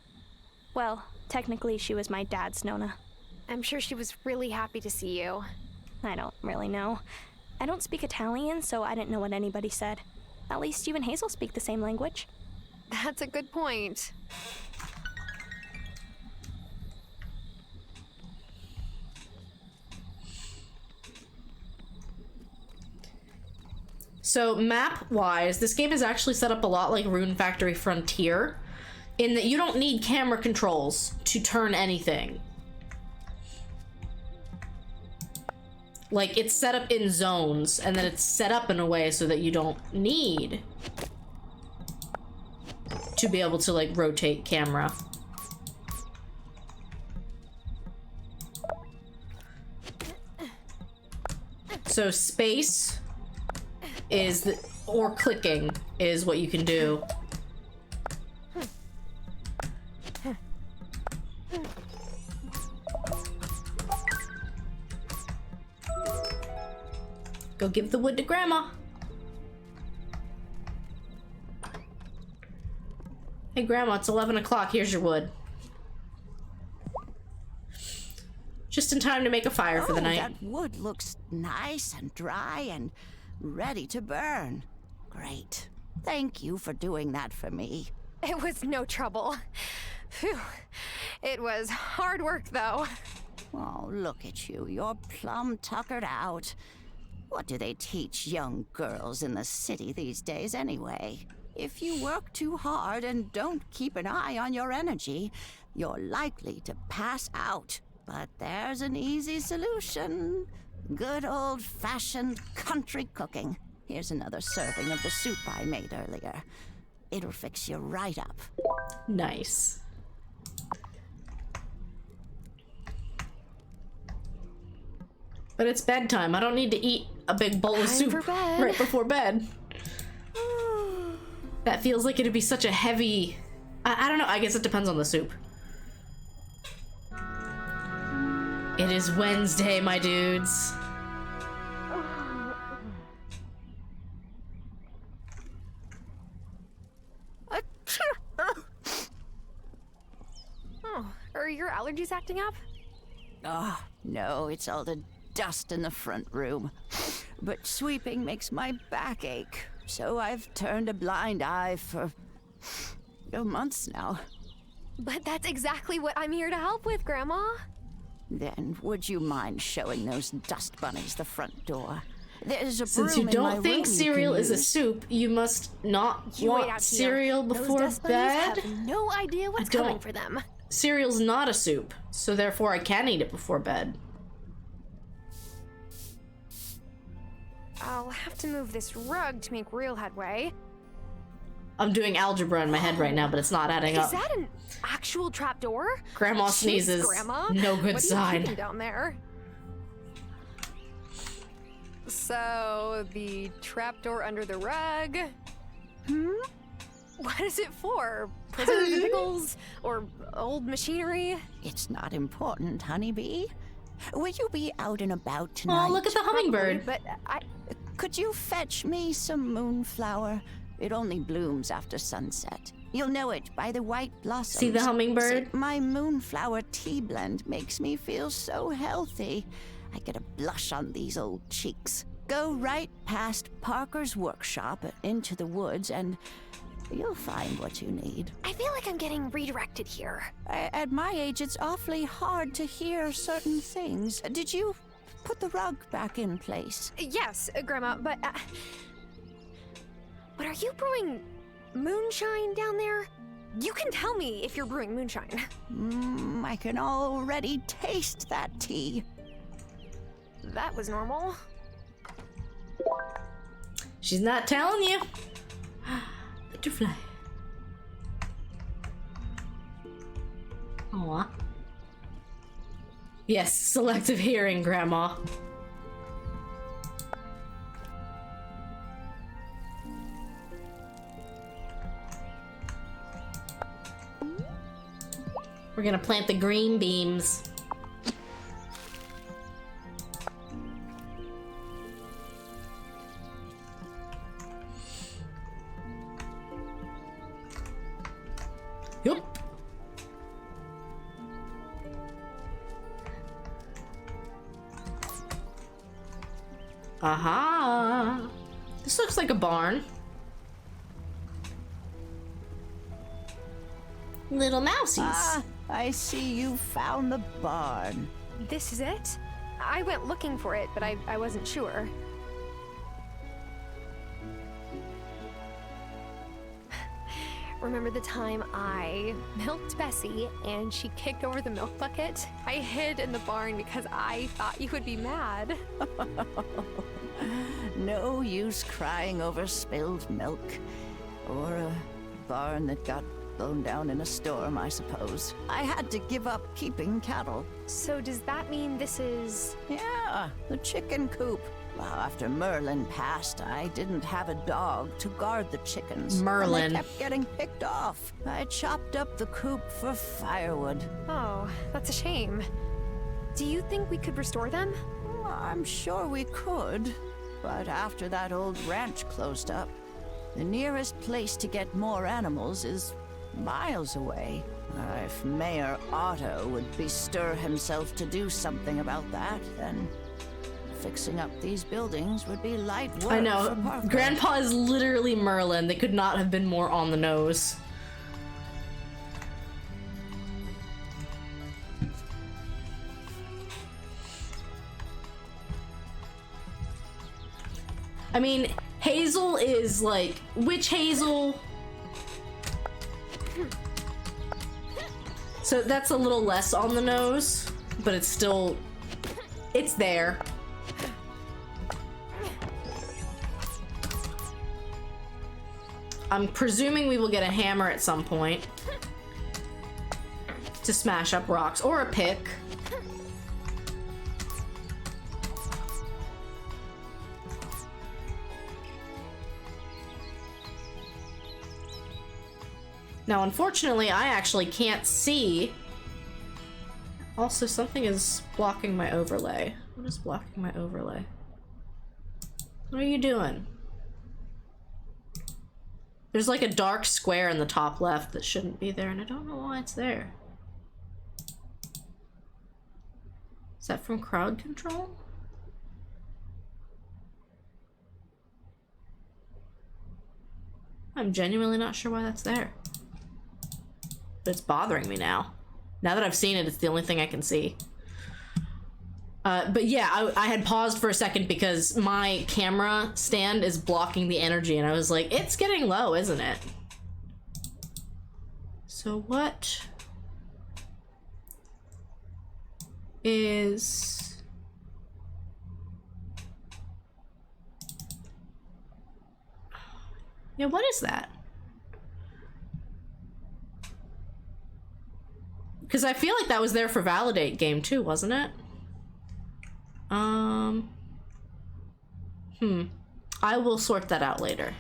Well, technically she was my dad's Nona. I'm sure she was really happy to see you. I don't really know. I don't speak Italian, so I didn't know what anybody said. At least you and Hazel speak the same language. That's a good point. So map-wise, this game is actually set up a lot like Rune Factory Frontier, in that you don't need camera controls to turn anything. Like, it's set up in zones, and then it's set up in a way so that you don't need to be able to, like, rotate camera. So space is the, or clicking is what you can do. Go give the wood to Grandma. Hey Grandma, it's 11 o'clock. Here's your wood. Just in time to make a fire for the night. That wood looks nice and dry and ready to burn. Great. Thank you for doing that for me. It was no trouble. Phew. It was hard work, though. Oh, look at you. You're plumb tuckered out. What do they teach young girls in the city these days, anyway? If you work too hard and don't keep an eye on your energy, you're likely to pass out. But there's an easy solution. Good old-fashioned country cooking. Here's another serving of the soup I made earlier. It'll fix you right up. Nice. But it's bedtime. I don't need to eat a big bowl of soup right before bed. That feels like it'd be such a heavy... I don't know. I guess it depends on the soup. It is Wednesday, my dudes. Oh, are your allergies acting up? Oh, no, it's all the dust in the front room. But sweeping makes my back ache, so I've turned a blind eye for months now. But that's exactly what I'm here to help with, Grandma. Then would you mind showing those dust bunnies the front door? There's a Since you broom in my don't think room you cereal can is a use. soup, you must not You wait want out here. cereal Those before dust bunnies bed. have no idea what's I don't- coming for them. Cereal's not a soup, so therefore I can eat it before bed. I'll have to move this rug to make real headway. I'm doing algebra in my head right now, but it's not adding up. Is that an actual trapdoor? Grandma Jeez, sneezes. Grandma. No good what sign. Are you keeping down there? So, the trapdoor under the rug. What is it for? Preserve the pickles? Or old machinery? It's not important, honeybee. Will you be out and about tonight? Oh, look at the hummingbird. But Could you fetch me some moonflower? It only blooms after sunset. You'll know it by the white blossoms. See the hummingbird? See, my moonflower tea blend makes me feel so healthy. I get a blush on these old cheeks. Go right past Parker's workshop into the woods and you'll find what you need. I feel like I'm getting redirected here. At my age, it's awfully hard to hear certain things. Did you put the rug back in place? Yes, Grandma, but are you brewing moonshine down there? You can tell me if you're brewing moonshine. I can already taste that tea. That was normal. She's not telling you. Butterfly. Aw. Yes, selective hearing, Grandma. We're gonna plant the green beams. Yup. Aha. This looks like a barn. Little mousies. Ah, I see you found the barn. This is it? I went looking for it, but I wasn't sure. Remember the time I milked Bessie and she kicked over the milk bucket? I hid in the barn because I thought you would be mad. No use crying over spilled milk. Or a barn that got blown down in a storm, I suppose. I had to give up keeping cattle. So does that mean this is... Yeah, the chicken coop. Well, after Merlin passed, I didn't have a dog to guard the chickens. Merlin. And they kept getting picked off. I chopped up the coop for firewood. Oh, that's a shame. Do you think we could restore them? I'm sure we could. But after that old ranch closed up, the nearest place to get more animals is miles away. If Mayor Otto would bestir himself to do something about that, then fixing up these buildings would be light work. I know. For Parker. Grandpa is literally Merlin. They could not have been more on the nose. I mean, Hazel is like Witch Hazel. So that's a little less on the nose, but it's still, it's there. I'm presuming we will get a hammer at some point to smash up rocks, or a pick. Now, unfortunately, I actually can't see. Also, something is blocking my overlay. What is blocking my overlay? What are you doing? There's like a dark square in the top left that shouldn't be there, and I don't know why it's there. Is that from crowd control? I'm genuinely not sure why that's there. But it's bothering me now. Now that I've seen it, it's the only thing I can see. But yeah, I had paused for a second because my camera stand is blocking the energy, and I was like, it's getting low, isn't it? So what is... Yeah, what is that? Because I feel like that was there for Validate game too, wasn't it? I will sort that out later.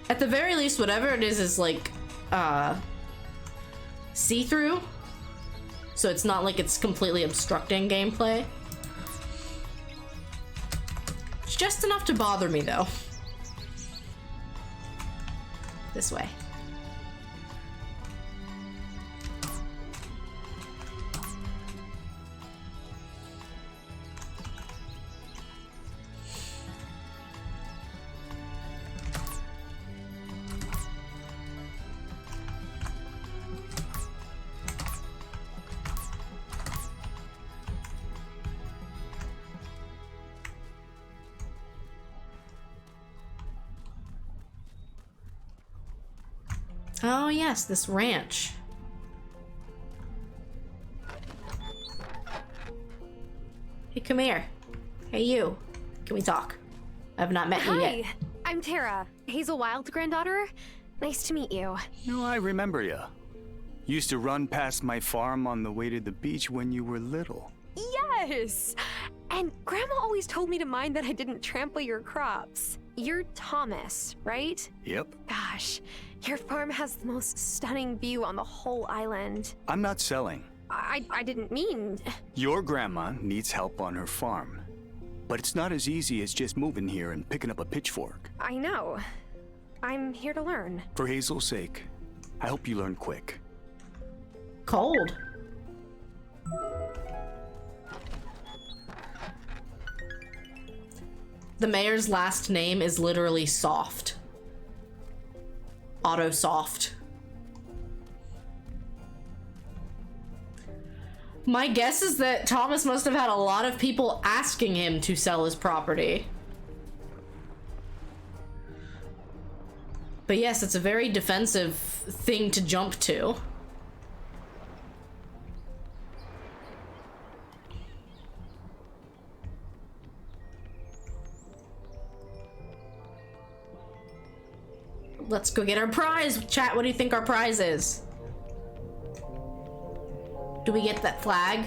At the very least, whatever it is like, see-through. So it's not like it's completely obstructing gameplay. It's just enough to bother me, though. This way. Oh yes, this ranch. Hey, come here. Hey, you. Can we talk? I've not met you yet. Hi, I'm Tara, Hazel Wylde's granddaughter. Nice to meet you. No, I remember you. Used to run past my farm on the way to the beach when you were little. Yes! And Grandma always told me to mind that I didn't trample your crops. You're Thomas, right? Yep. Gosh, your farm has the most stunning view on the whole island. I'm not selling. I didn't mean... Your grandma needs help on her farm. But it's not as easy as just moving here and picking up a pitchfork. I know. I'm here to learn. For Hazel's sake, I hope you learn quick. Cold. The mayor's last name is literally Soft. Auto Soft. My guess is that Thomas must have had a lot of people asking him to sell his property. But yes, it's a very defensive thing to jump to. Let's go get our prize. Chat, what do you think our prize is? Do we get that flag?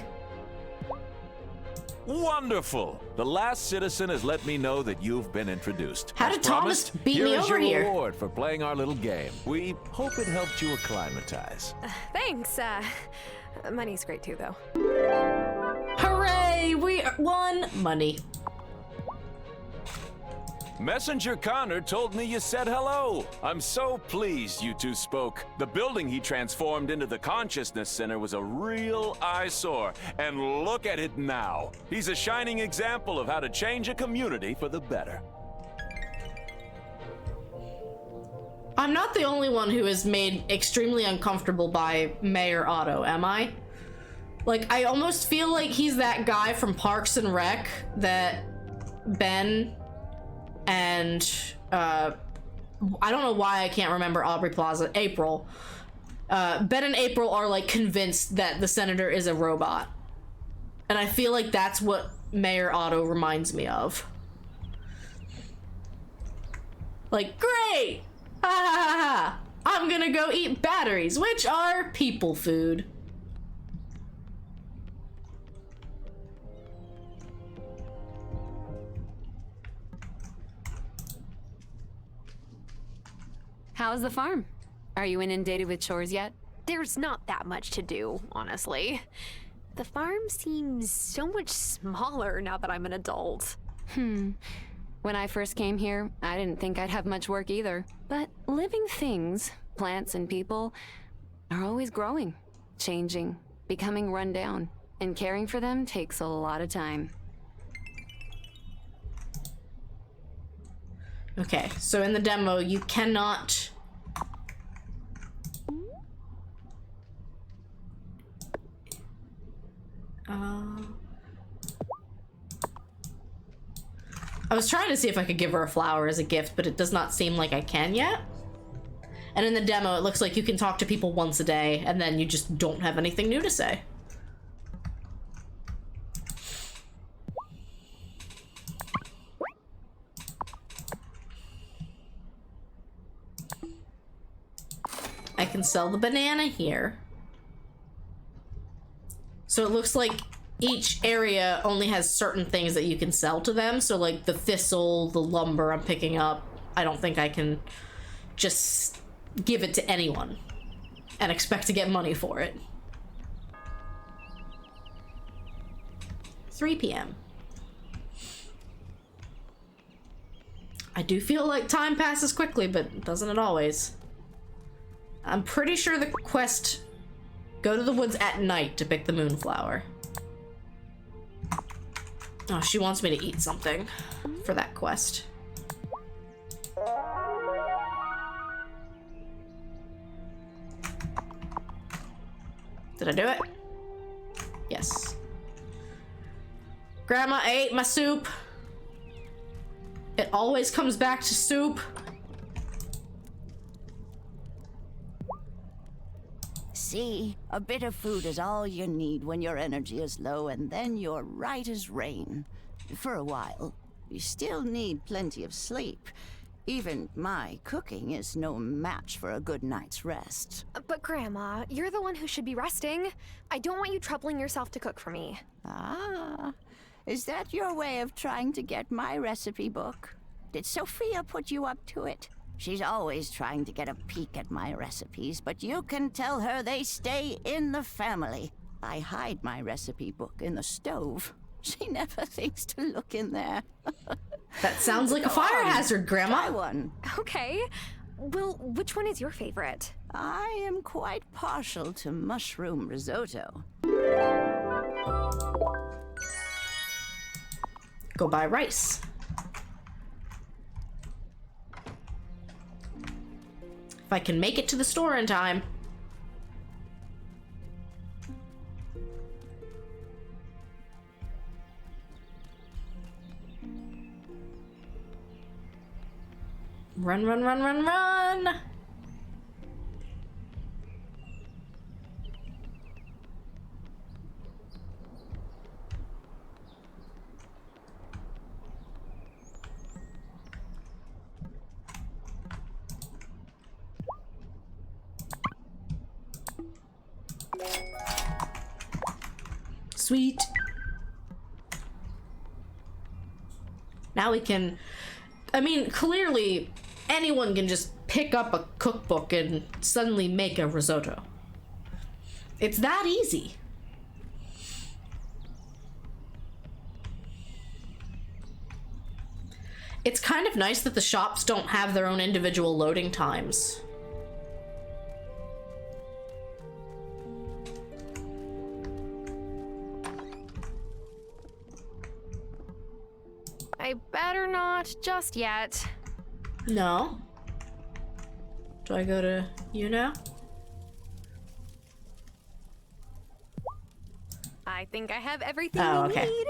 Wonderful! The last citizen has let me know that you've been introduced. How As did Thomas promised, beat me here is over your here? reward for playing our little game. We hope it helped you acclimatize. Thanks, money's great too, though. Hooray! We won money. Messenger Connor told me you said hello. I'm so pleased you two spoke. The building he transformed into the Consciousness Center was a real eyesore. And look at it now. He's a shining example of how to change a community for the better. I'm not the only one who is made extremely uncomfortable by Mayor Otto, am I? Like, I almost feel like he's that guy from Parks and Rec that Ben and I don't know why I can't remember Aubrey Plaza. April. Ben and April are like convinced that the senator is a robot. And I feel like that's what Mayor Otto reminds me of. Like, great! Ha ha ha ha! I'm gonna go eat batteries, which are people food. How's the farm? Are you inundated with chores yet? There's not that much to do, honestly. The farm seems so much smaller now that I'm an adult. When I first came here, I didn't think I'd have much work either. But living things, plants and people, are always growing, changing, becoming run down. And caring for them takes a lot of time. Okay, so in the demo, you cannot... I was trying to see if I could give her a flower as a gift, but it does not seem like I can yet. And in the demo, it looks like you can talk to people once a day, and then you just don't have anything new to say. I can sell the banana here. So it looks like each area only has certain things that you can sell to them. So like the thistle, the lumber I'm picking up, I don't think I can just give it to anyone and expect to get money for it. 3 p.m. I do feel like time passes quickly, but doesn't it always? I'm pretty sure the quest, go to the woods at night to pick the moonflower. Oh, she wants me to eat something for that quest. Did I do it? Yes. Grandma ate my soup. It always comes back to soup. See, a bit of food is all you need when your energy is low, and then you're right as rain. For a while. You still need plenty of sleep. Even my cooking is no match for a good night's rest. But Grandma, you're the one who should be resting. I don't want you troubling yourself to cook for me. Ah, is that your way of trying to get my recipe book? Did Sophia put you up to it? She's always trying to get a peek at my recipes, but you can tell her they stay in the family. I hide my recipe book in the stove. She never thinks to look in there. That sounds like a fire hazard, Grandma. Try one. Okay. Well, which one is your favorite? I am quite partial to mushroom risotto. Go buy rice. If I can make it to the store in time. Run, run, run, run, run! Sweet. Now we can... I mean, clearly... anyone can just pick up a cookbook and suddenly make a risotto. It's that easy. It's kind of nice that the shops don't have their own individual loading times. I better not just yet. No. Do I go to you now? I think I have everything we need.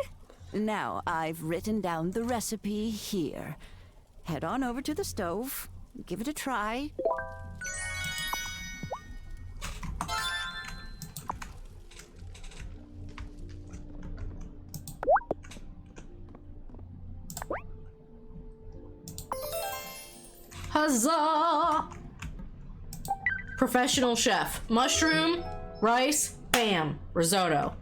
Now, I've written down the recipe here. Head on over to the stove. Give it a try. Huzzah! Professional chef. Mushroom, rice, bam, risotto.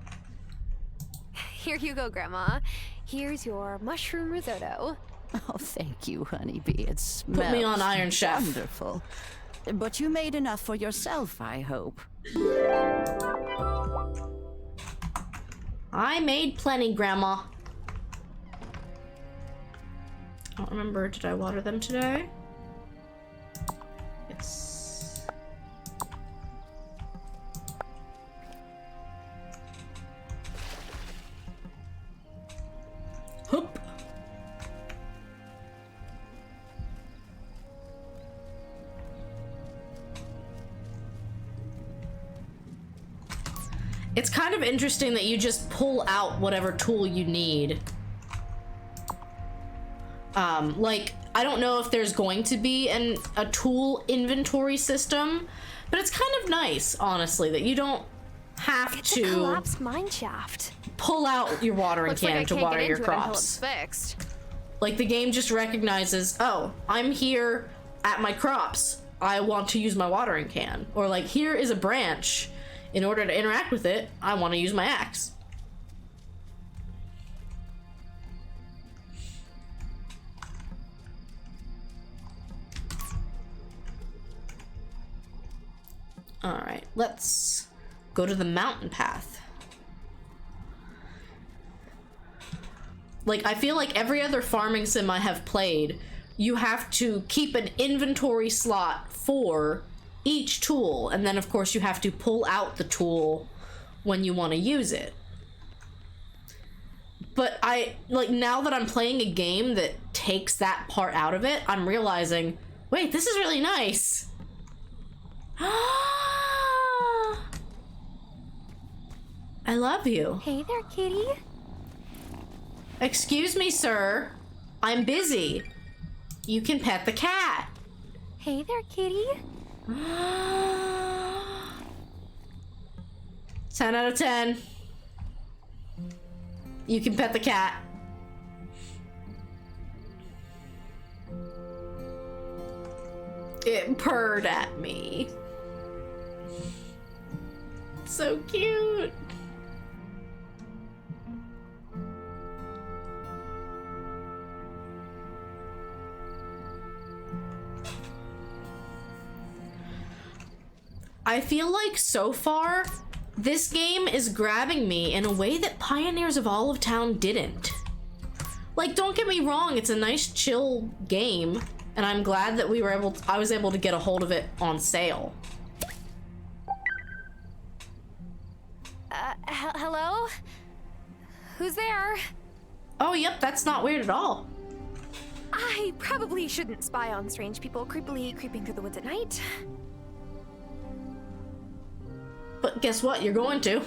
Here you go, Grandma. Here's your mushroom risotto. Oh, thank you, honeybee. It smells Put me on Iron Chef. Wonderful. But you made enough for yourself, I hope. I made plenty, Grandma. I don't remember, did I water them today? Yes. Hoop. It's kind of interesting that you just pull out whatever tool you need. Like, I don't know if there's going to be a tool inventory system, but it's kind of nice, honestly, that you don't have It's to a collapsed mine shaft. pull out your watering Looks can like I to can't water get your into it until it's crops. fixed. Like, the game just recognizes, oh, I'm here at my crops. I want to use my watering can. Or like, here is a branch. In order to interact with it, I want to use my axe. Alright, let's go to the mountain path. Like, I feel like every other farming sim I have played, you have to keep an inventory slot for each tool, and then of course you have to pull out the tool when you want to use it. But now that I'm playing a game that takes that part out of it, I'm realizing, wait, this is really nice. I love you. Hey there, kitty. Excuse me, sir. I'm busy. You can pet the cat. Hey there, kitty. 10 out of 10. You can pet the cat. It purred at me. So cute. I feel like so far, this game is grabbing me in a way that Pioneers of Olive Town didn't. Like, don't get me wrong, it's a nice chill game, and I'm glad that I was able to get a hold of it on sale. Hello? Who's there? Oh, yep, that's not weird at all. I probably shouldn't spy on strange people creepily creeping through the woods at night. But guess what? You're going to.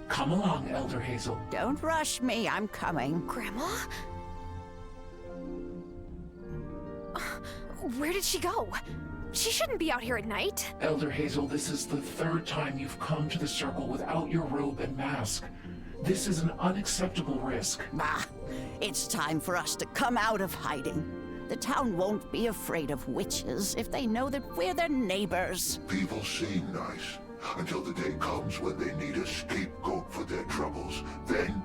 Come along, Elder Hazel. Don't rush me, I'm coming. Grandma? Where did she go? She shouldn't be out here at night. Elder Hazel, this is the third time you've come to the circle without your robe and mask. This is an unacceptable risk. Bah, it's time for us to come out of hiding. The town won't be afraid of witches if they know that we're their neighbors. People seem nice until the day comes when they need a scapegoat for their troubles. Then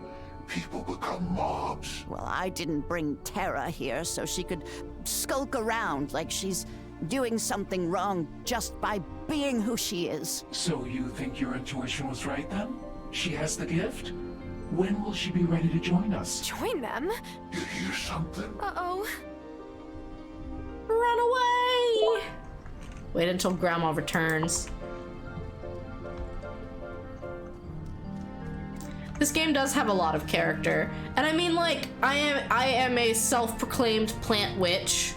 people become mobs. Well, I didn't bring Tara here so she could skulk around like she's doing something wrong just by being who she is. So you think your intuition was right then? She has the gift? When will she be ready to join us? Join them? You hear something? Uh-oh. Run away! Wait until Grandma returns. This game does have a lot of character. And I mean, like, I am a self-proclaimed plant witch.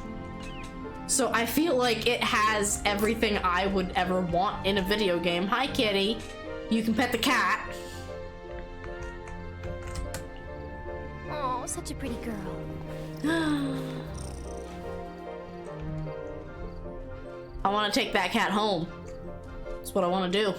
So I feel like it has everything I would ever want in a video game. Hi, kitty. You can pet the cat. Oh, such a pretty girl. I want to take that cat home. That's what I want to do.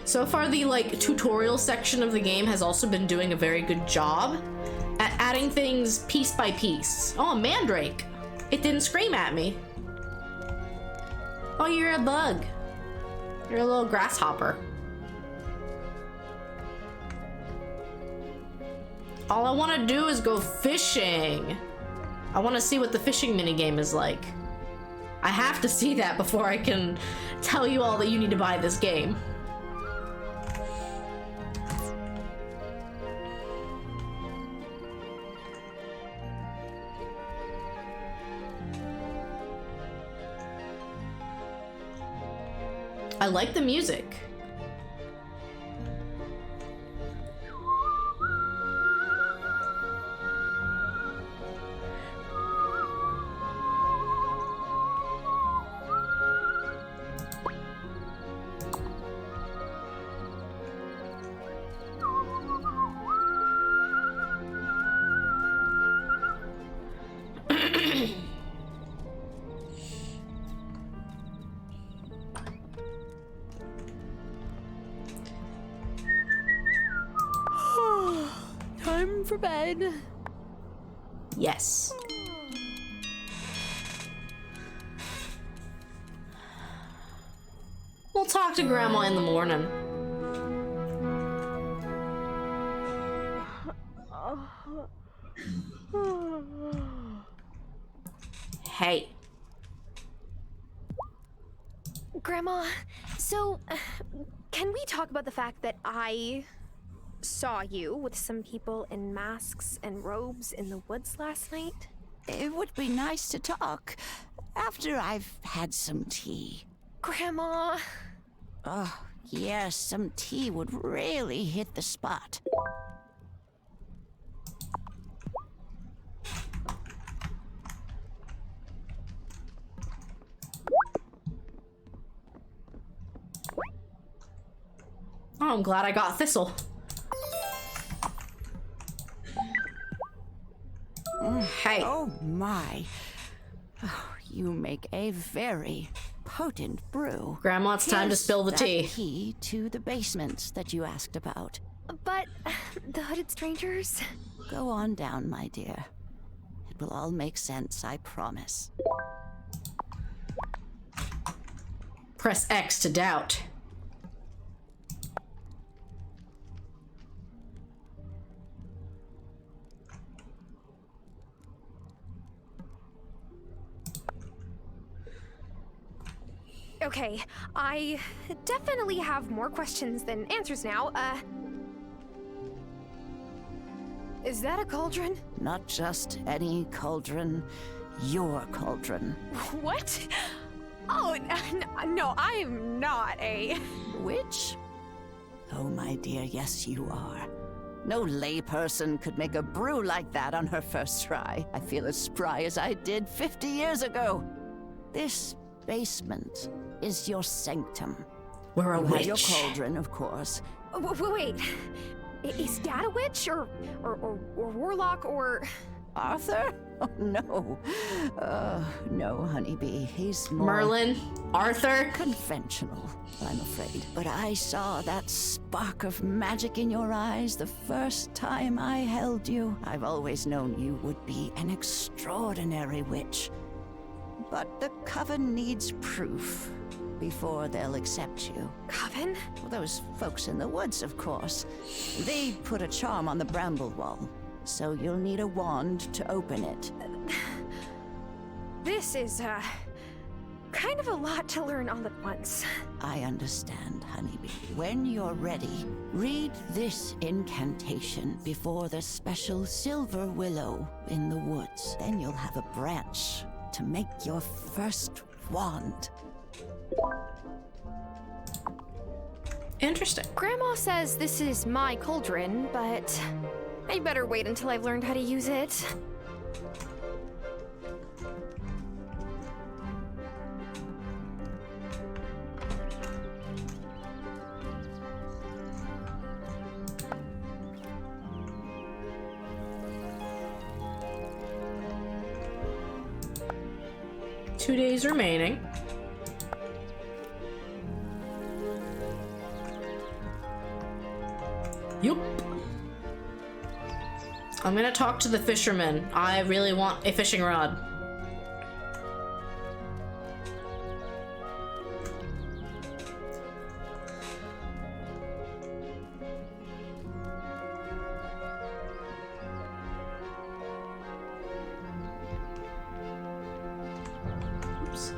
So far, the tutorial section of the game has also been doing a very good job at adding things piece by piece. Oh, a mandrake. It didn't scream at me. Oh, you're a bug. You're a little grasshopper. All I want to do is go fishing. I want to see what the fishing minigame is like. I have to see that before I can tell you all that you need to buy this game. I like the music. for bed. Yes. We'll talk to Grandma in the morning. Hey. Grandma, so can we talk about the fact that I saw you with some people in masks and robes in the woods last night? It would be nice to talk after I've had some tea. Grandma! Oh, yes, some tea would really hit the spot. Oh, I'm glad I got Thistle. Hey. Oh my. Oh, you make a very potent brew. Grandma, it's time to spill the tea. That key to the basement that you asked about. But the hooded strangers? Go on down, my dear. It will all make sense, I promise. Press X to doubt. Okay, I definitely have more questions than answers now. Is that a cauldron? Not just any cauldron, your cauldron. What? Oh, no, I am not a... Witch? Oh, my dear, yes you are. No layperson could make a brew like that on her first try. I feel as spry as I did 50 years ago. This basement is your sanctum. We're a witch. Your cauldron, of course. Wait, is Dad a witch, or warlock, or... Arthur? Oh, no. No, honeybee. He's more... Merlin? Arthur? Conventional, I'm afraid. But I saw that spark of magic in your eyes the first time I held you. I've always known you would be an extraordinary witch. But the Coven needs proof before they'll accept you. Coven? Well, those folks in the woods, of course. They put a charm on the bramble wall, so you'll need a wand to open it. This is, kind of a lot to learn all at once. I understand, honeybee. When you're ready, read this incantation before the special silver willow in the woods. Then you'll have a branch to make your first wand. Interesting. Grandma says this is my cauldron, but I better wait until I've learned how to use it. Two days remaining. Yup. I'm gonna talk to the fisherman. I really want a fishing rod. Oops.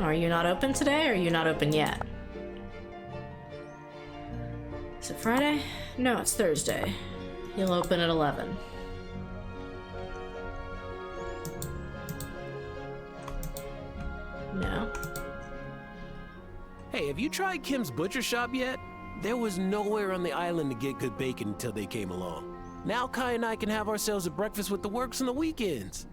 Are you not open today, or are you not open yet? Is it Friday? No, it's Thursday. He'll open at 11. No. Hey, have you tried Kim's butcher shop yet? There was nowhere on the island to get good bacon until they came along. Now Kai and I can have ourselves a breakfast with the works on the weekends.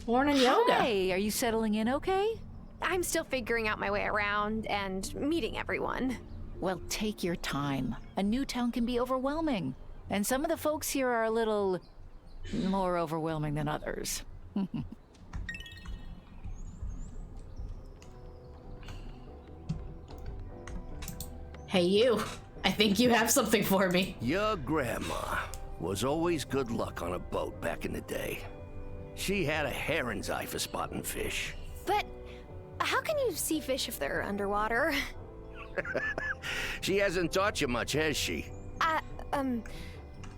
Morning yoga. Hey, are you settling in okay? I'm still figuring out my way around and meeting everyone. Well, take your time. A new town can be overwhelming. And some of the folks here are a little more overwhelming than others. Hey, you. I think you have something for me. Your grandma was always good luck on a boat back in the day. She had a heron's eye for spotting fish. But how can you see fish if they're underwater? She hasn't taught you much, has she?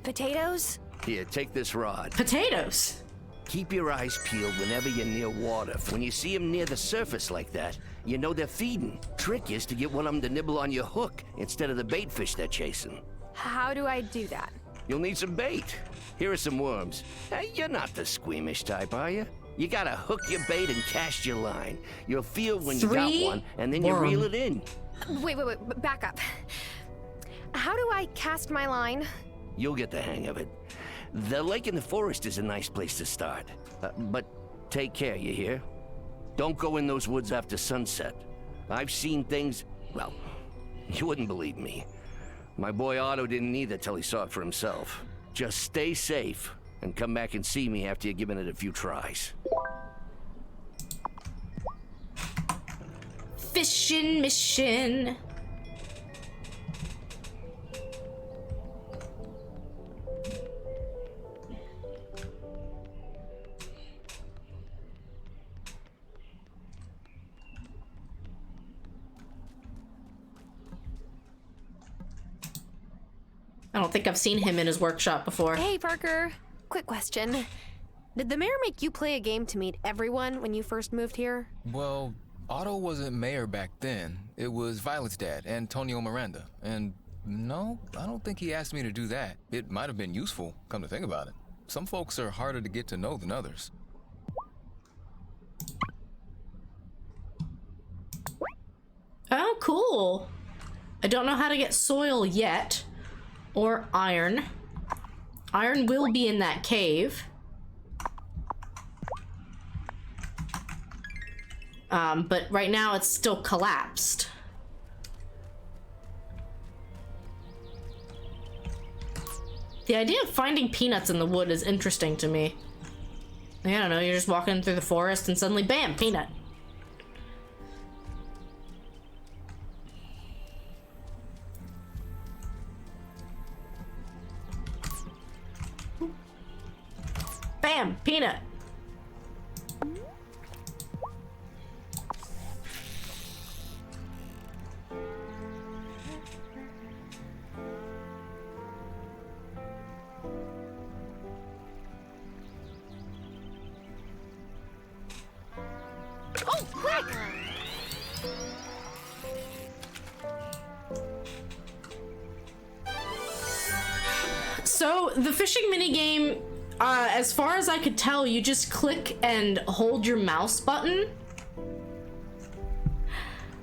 Potatoes? Here, take this rod. Potatoes? Keep your eyes peeled whenever you're near water. When you see them near the surface like that, you know they're feeding. Trick is to get one of them to nibble on your hook instead of the bait fish they're chasing. How do I do that? You'll need some bait. Here are some worms. Hey, you're not the squeamish type, are you? You gotta hook your bait and cast your line. You'll feel when you got one, and then you reel it in. Wait, back up. How do I cast my line? You'll get the hang of it. The lake in the forest is a nice place to start. But take care, you hear? Don't go in those woods after sunset. I've seen things, well, you wouldn't believe me. My boy Otto didn't either till he saw it for himself. Just stay safe and come back and see me after you've given it a few tries. Fishing mission. I don't think I've seen him in his workshop before. Hey, Parker. Quick question. Did the mayor make you play a game to meet everyone when you first moved here? Well, Otto wasn't mayor back then. It was Violet's dad, Antonio Miranda. And no, I don't think he asked me to do that. It might have been useful, come to think about it. Some folks are harder to get to know than others. Oh, cool. I don't know how to get soil yet. Or iron. Iron will be in that cave. But right now it's still collapsed. The idea of finding peanuts in the wood is interesting to me. I don't know, you're just walking through the forest and suddenly, bam, peanut. Bam! Peanut! Oh, quick! So, the fishing minigame, as far as I could tell, you just click and hold your mouse button.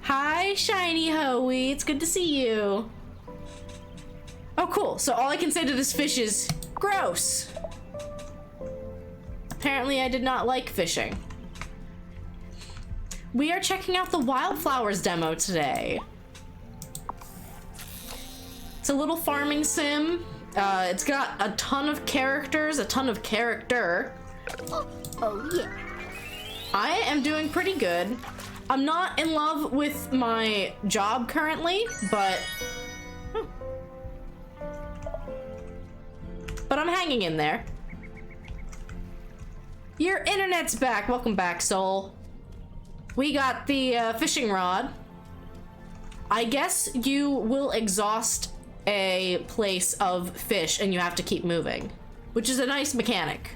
Hi, Shiny Hoey. It's good to see you. Oh, cool. So all I can say to this fish is, gross. Apparently I did not like fishing. We are checking out the Wildflowers demo today. It's a little farming sim. It's got a ton of characters, a ton of character. Oh yeah. I am doing pretty good. I'm not in love with my job currently, but I'm hanging in there. Your internet's back. Welcome back, Soul. We got the fishing rod. I guess you will exhaust a place of fish and you have to keep moving, which is a nice mechanic.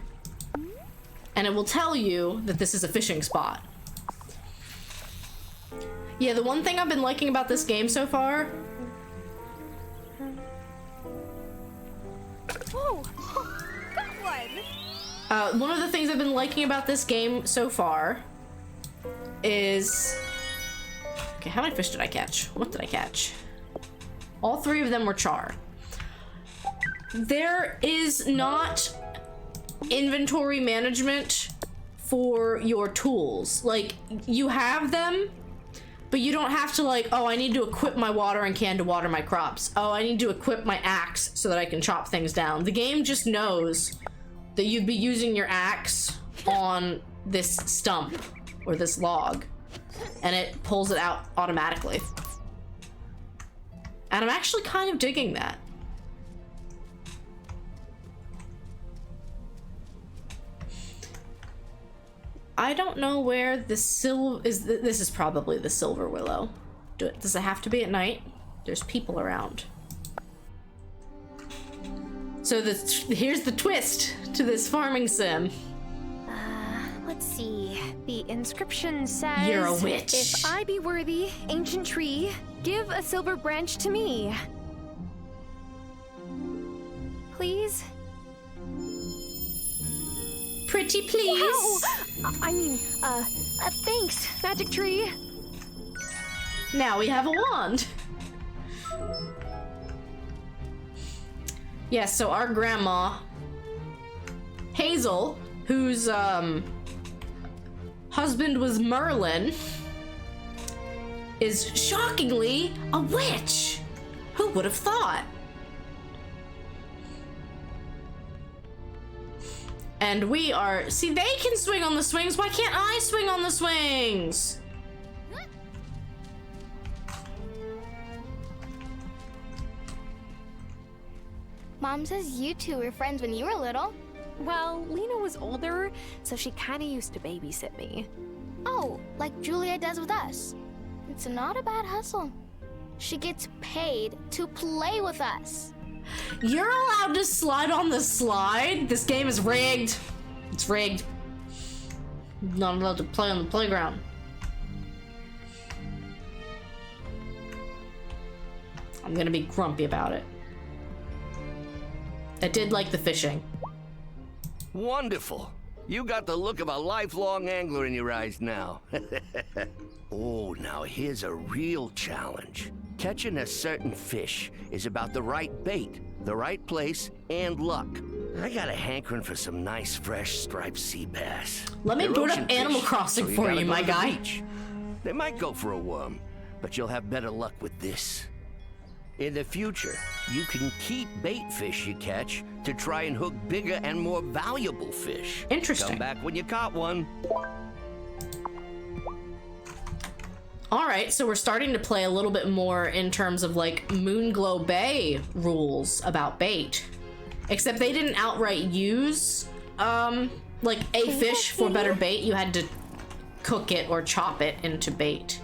And it will tell you that this is a fishing spot. Yeah, the one thing I've been liking about this game so far... Whoa! Got one! One of the things I've been liking about this game so far is... Okay, how many fish did I catch? What did I catch? All three of them were char. There is not inventory management for your tools. Like, you have them, But you don't have to like, oh, I need to equip my watering can to water my crops. Oh, I need to equip my axe so that I can chop things down. The game just knows that you'd be using your axe on this stump or this log, and it pulls it out automatically. And I'm actually kind of digging that. I don't know where the this is probably the silver willow. Does it have to be at night? There's people around. So here's the twist to this farming sim. Let's see. The inscription says, "You're a witch. If I be worthy, ancient tree, give a silver branch to me. Please?" Pretty please. Wow. I mean, thanks, magic tree. Now we have a wand. Yes, so our grandma, Hazel, whose husband was Merlin, is shockingly a witch. Who would have thought? And we are, see, they can swing on the swings. Why can't I swing on the swings? Mom says you two were friends when you were little. Well, Lena was older, so she kind of used to babysit me. Oh, like Julia does with us. It's not a bad hustle. She gets paid to play with us. You're allowed to slide on the slide? This game is rigged. It's rigged. Not allowed to play on the playground. I'm gonna be grumpy about it. I did like the fishing. Wonderful. You got the look of a lifelong angler in your eyes now. Oh, now here's a real challenge. Catching a certain fish is about the right bait, the right place, and luck. I got a hankering for some nice, fresh, striped sea bass. Let me They're boot ocean up Animal fish, Crossing so you for gotta you, go my to the guy. beach. They might go for a worm, but you'll have better luck with this. In the future, you can keep bait fish you catch to try and hook bigger and more valuable fish. Interesting. Come back when you caught one. All right, so we're starting to play a little bit more in terms of like Moonglow Bay rules about bait. Except they didn't outright use like a fish for better bait. You had to cook it or chop it into bait.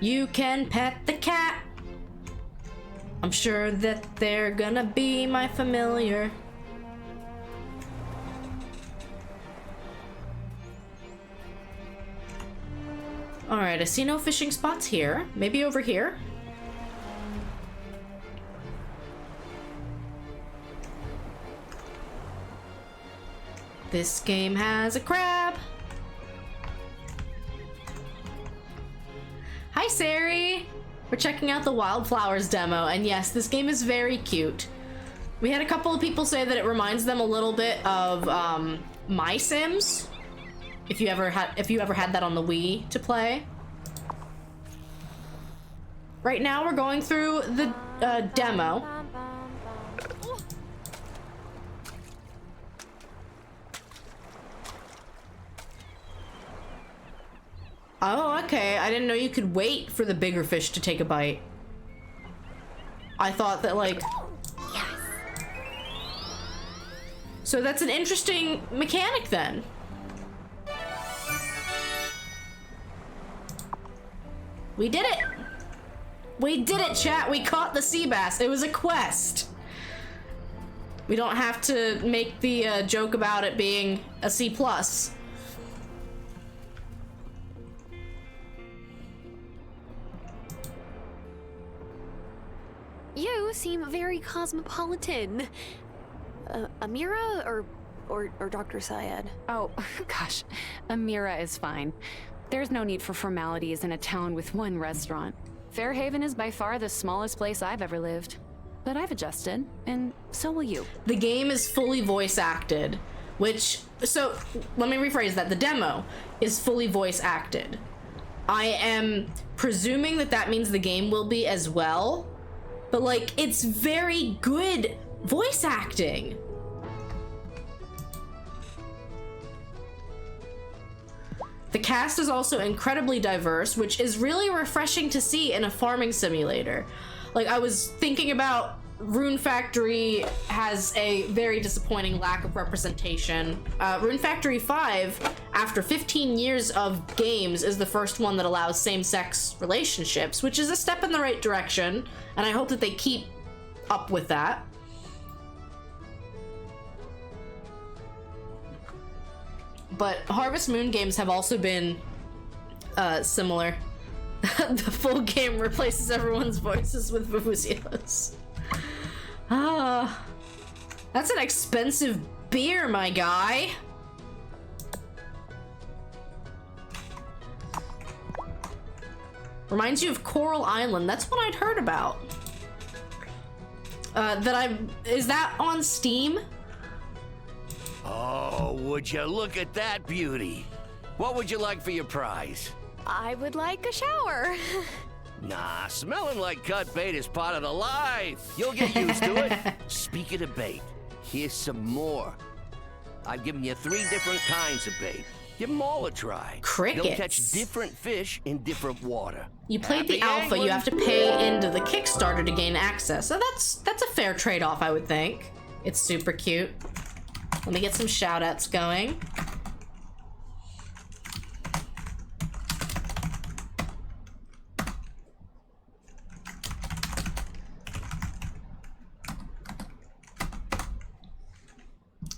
You can pet the cat. I'm sure that they're gonna be my familiar. All right, I see no fishing spots here. Maybe over here. This game has a crab. Hi, Sari. We're checking out the Wildflowers demo, and yes, this game is very cute. We had a couple of people say that it reminds them a little bit of My Sims. If you ever had that on the Wii to play. Right now we're going through the demo. Oh, okay. I didn't know you could wait for the bigger fish to take a bite. I thought that like... Yes. So that's an interesting mechanic then. We did it! We did it, chat! We caught the sea bass. It was a quest. We don't have to make the joke about it being a C+. You seem very cosmopolitan. Amira or Dr. Syed? Oh, gosh. Amira is fine. There's no need for formalities in a town with one restaurant. Fairhaven is by far the smallest place I've ever lived. But I've adjusted, and so will you. The game is fully voice acted, which, so let me rephrase that. The demo is fully voice acted. I am presuming that that means the game will be as well. But like, it's very good voice acting. The cast is also incredibly diverse, which is really refreshing to see in a farming simulator. Like, I was thinking about Rune Factory has a very disappointing lack of representation. Rune Factory 5, after 15 years of games, is the first one that allows same-sex relationships, which is a step in the right direction, and I hope that they keep up with that. But Harvest Moon games have also been similar. The full game replaces everyone's voices with vuvuzelas. Ah, that's an expensive beer, my guy. Reminds you of Coral Island. That's what I'd heard about. Is that on Steam? Oh, would you look at that beauty? What would you like for your prize? I would like a shower. Nah, smelling like cut bait is part of the life. You'll get used to it. Speaking of bait, here's some more. I've given you 3 different kinds of bait. Give them all a try. Crickets. They'll catch different fish in different water. You played the Happy alpha, angling. you have to pay into the Kickstarter to gain access. So that's a fair trade-off, I would think. It's super cute. Let me get some shout-outs going.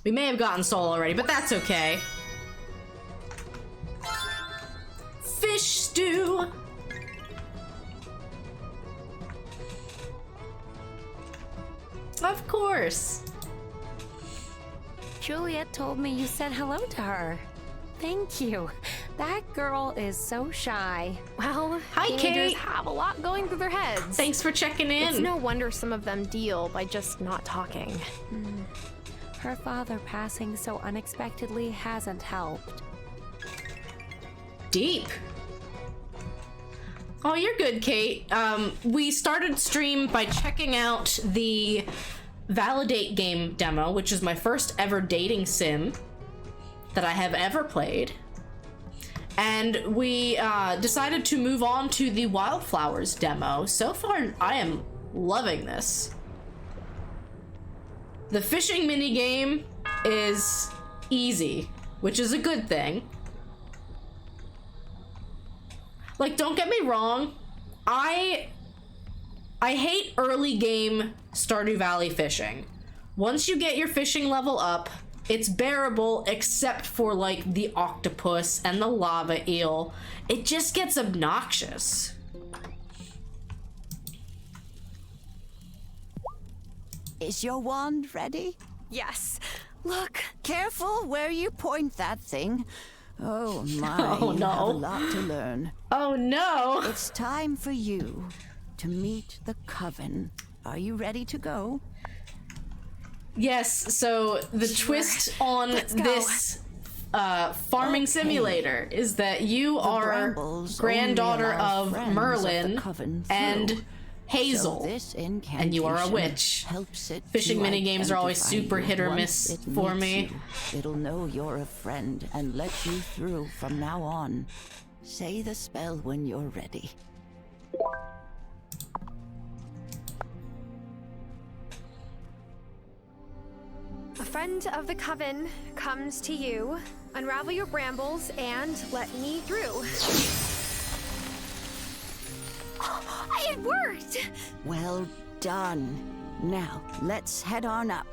We may have gotten Soul already, but that's okay. Fish stew! Of course. Juliet told me you said hello to her. Thank you. That girl is so shy. Well, Hi, teenagers Kate. have a lot going through their heads. Thanks for checking in. It's no wonder some of them deal by just not talking. Her father passing so unexpectedly hasn't helped. Deep. Oh, you're good, Kate. We started stream by checking out the Validate game demo, which is my first ever dating sim that I have ever played. And we decided to move on to the Wildflowers demo. So far, I am loving this. The fishing minigame is easy, which is a good thing. Like, don't get me wrong, I hate early game Stardew Valley fishing. Once you get your fishing level up, it's bearable except for like the octopus and the lava eel. It just gets obnoxious. Is your wand ready? Yes. Look. Careful where you point that thing. Oh my, Oh, you no. have a lot to learn. Oh no! It's time for you to meet the Coven. Are you ready to go? Yes, so the twist on this farming simulator is that you are brambles granddaughter only allow of friends of the Merlin Coven and through. Hazel, So this and you are a incantation witch. helps it Fishing to minigames are always identify super you. hit or Once miss it for meets me. you, it'll know you're a friend and let you through from now on. Say the spell when you're ready. A friend of the Coven comes to you. Unravel your brambles and let me through. It worked! Well done. Now, let's head on up.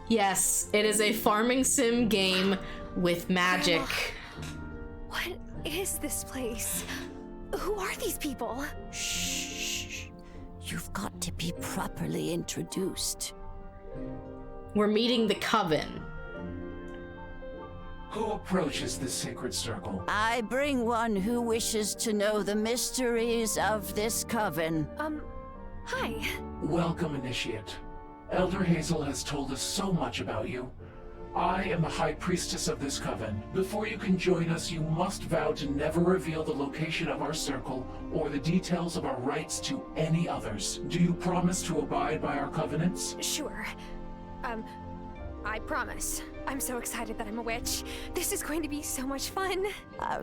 Yes, it is a farming sim game with magic. What is this place? Who are these people? Shh. You've got to be properly introduced. We're meeting the Coven. Who approaches this sacred circle? I bring one who wishes to know the mysteries of this Coven. Hi. Welcome, Initiate. Elder Hazel has told us so much about you. I am the High Priestess of this coven. Before you can join us, you must vow to never reveal the location of our circle or the details of our rites to any others. Do you promise to abide by our covenants? Sure. I promise. I'm so excited that I'm a witch. This is going to be so much fun.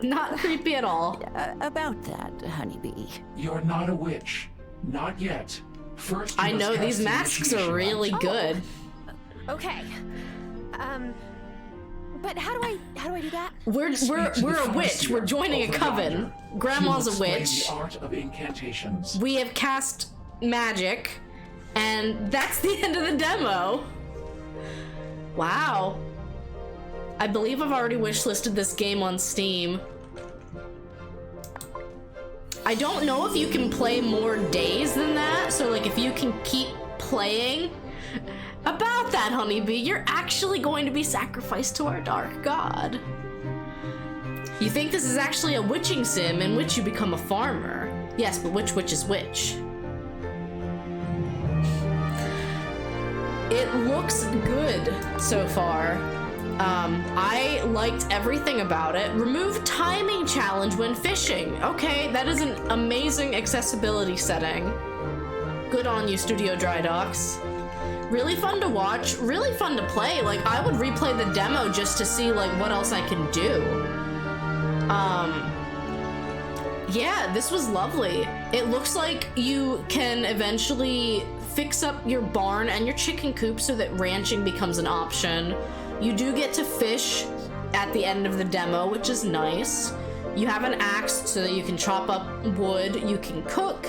Not creepy at all. About that, honeybee. You're not a witch. Not yet. First, you I must know cast these the masks are initiation really rite. good. Okay. But how do I do that? We're a witch. We're joining a coven. Grandma's a witch. The art of incantations. We have cast magic, and that's the end of the demo. Wow. I believe I've already wishlisted this game on Steam. I don't know if you can play more days than that, so like if you can keep playing. About that, honeybee, you're actually going to be sacrificed to our dark god. You think this is actually a witching sim in which you become a farmer. Yes, but which witch is which? It looks good so far. I liked everything about it. Remove timing challenge when fishing. Okay, that is an amazing accessibility setting. Good on you, Studio Dry Docks. Really fun to watch, really fun to play. Like, I would replay the demo just to see, like, what else I can do. Yeah, this was lovely. It looks like you can eventually fix up your barn and your chicken coop so that ranching becomes an option. You do get to fish at the end of the demo, which is nice. You have an axe so that you can chop up wood, you can cook.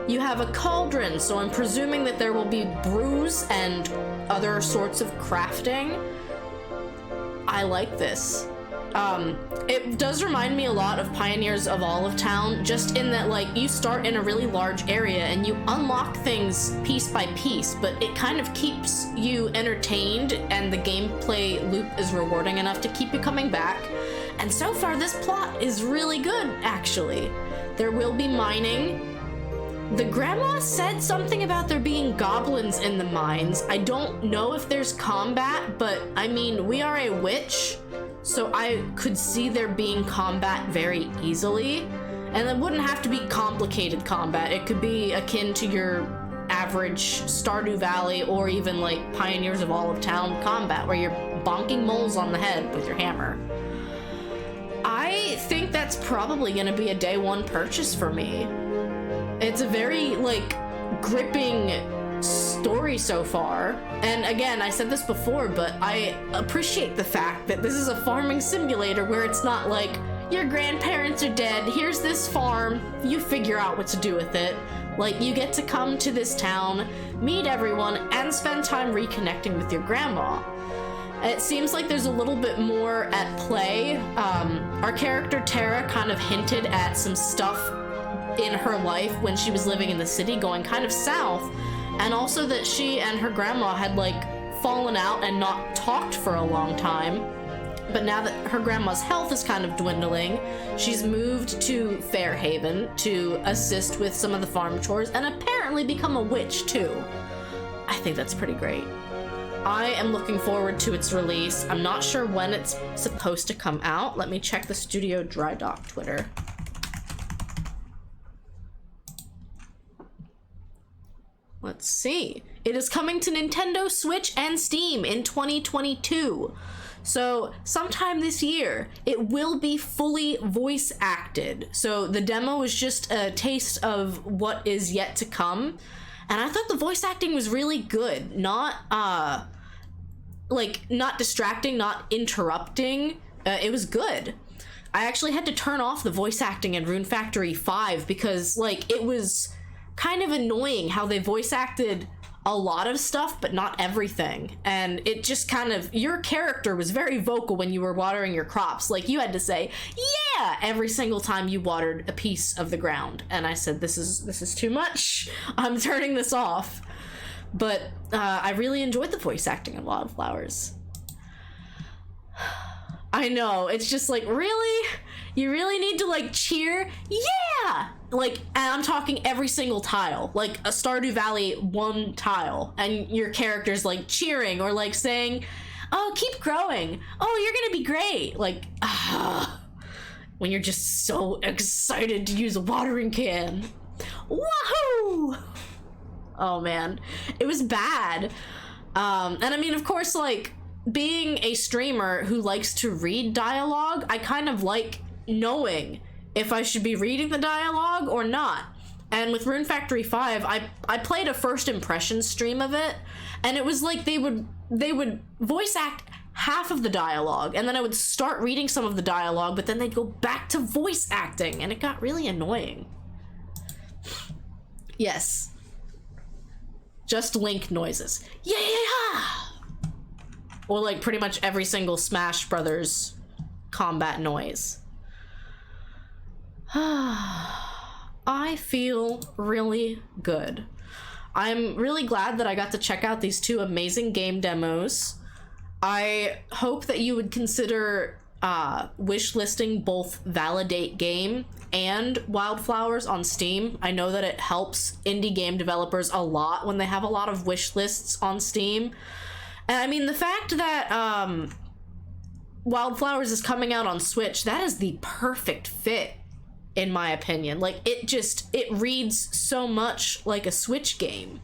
You have a cauldron, so I'm presuming that there will be brews and other sorts of crafting. I like this. It does remind me a lot of Pioneers of Olive Town, just in that, like, you start in a really large area and you unlock things piece by piece, but it kind of keeps you entertained and the gameplay loop is rewarding enough to keep you coming back. And so far, this plot is really good, actually. There will be mining. The grandma said something about there being goblins in the mines. I don't know if there's combat, but I mean, we are a witch, so I could see there being combat very easily. And it wouldn't have to be complicated combat. It could be akin to your average Stardew Valley or even like Pioneers of Olive Town combat, where you're bonking moles on the head with your hammer. I think that's probably gonna be a day one purchase for me. It's a very, like, gripping story so far. And again, I said this before, but I appreciate the fact that this is a farming simulator where it's not like, your grandparents are dead, here's this farm, you figure out what to do with it. Like, you get to come to this town, meet everyone, and spend time reconnecting with your grandma. It seems like there's a little bit more at play. Our character Tara kind of hinted at some stuff in her life when she was living in the city going kind of south, and also that she and her grandma had like fallen out and not talked for a long time. But now that her grandma's health is kind of dwindling, she's moved to Fairhaven to assist with some of the farm chores and apparently become a witch too. I think that's pretty great. I am looking forward to its release. I'm not sure when it's supposed to come out. Let me check the Studio Dry Dock Twitter. Let's see. It is coming to Nintendo Switch and Steam in 2022. So sometime this year, it will be fully voice acted. So the demo is just a taste of what is yet to come. And I thought the voice acting was really good. Not distracting, not interrupting. It was good. I actually had to turn off the voice acting in Rune Factory 5 because, like, it was kind of annoying how they voice acted a lot of stuff, but not everything. And it just kind of, your character was very vocal when you were watering your crops. Like, you had to say, yeah, every single time you watered a piece of the ground. And I said, this is too much. I'm turning this off. But I really enjoyed the voice acting in Wildflowers. I know, it's just like, really? You really need to, like, cheer? Yeah! Like, and I'm talking every single tile. Like, a Stardew Valley 1 tile. And your character's, like, cheering or, like, saying, oh, keep growing. Oh, you're gonna be great. Like, when you're just so excited to use a watering can. Woohoo! Oh man, it was bad. And I mean, of course, like, being a streamer who likes to read dialogue, I kind of like knowing if I should be reading the dialogue or not. And with Rune Factory 5, I played a first impression stream of it, and it was like they would voice act half of the dialogue, and then I would start reading some of the dialogue, but then they'd go back to voice acting, and it got really annoying. Yes. Just Link noises. Yeah! Or like pretty much every single Smash Brothers combat noise. I feel really good. I'm really glad that I got to check out these 2 amazing game demos. I hope that you would consider wishlisting both Validate Game and Wildflowers on Steam. I know that it helps indie game developers a lot when they have a lot of wish lists on Steam. And I mean, the fact that Wildflowers is coming out on Switch, that is the perfect fit, in my opinion. Like, it reads so much like a Switch game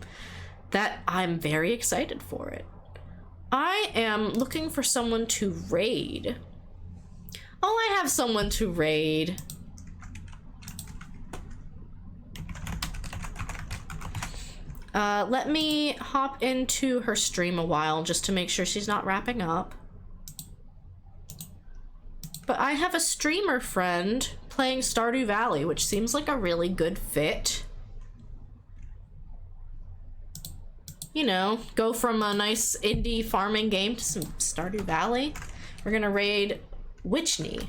that I'm very excited for it. I am looking for someone to raid. Oh, I have someone to raid. Let me hop into her stream a while just to make sure she's not wrapping up. But I have a streamer friend playing Stardew Valley, which seems like a really good fit. You know, go from a nice indie farming game to some Stardew Valley. We're gonna raid Witchy.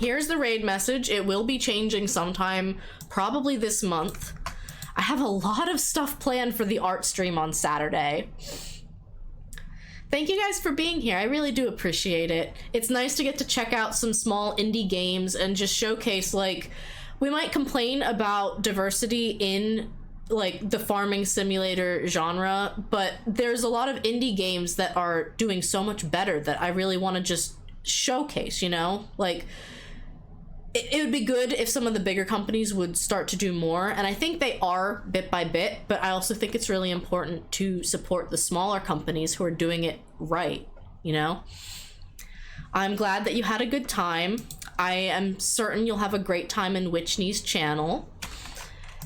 Here's the raid message. It will be changing sometime, probably this month. I have a lot of stuff planned for the art stream on Saturday. Thank you guys for being here. I really do appreciate it. It's nice to get to check out some small indie games and just showcase, like, we might complain about diversity in, like, the farming simulator genre, but there's a lot of indie games that are doing so much better that I really want to just showcase, you know? Like, it would be good if some of the bigger companies would start to do more, and I think they are bit by bit, but I also think it's really important to support the smaller companies who are doing it right, you know? I'm glad that you had a good time. I am certain you'll have a great time in Witchney's channel.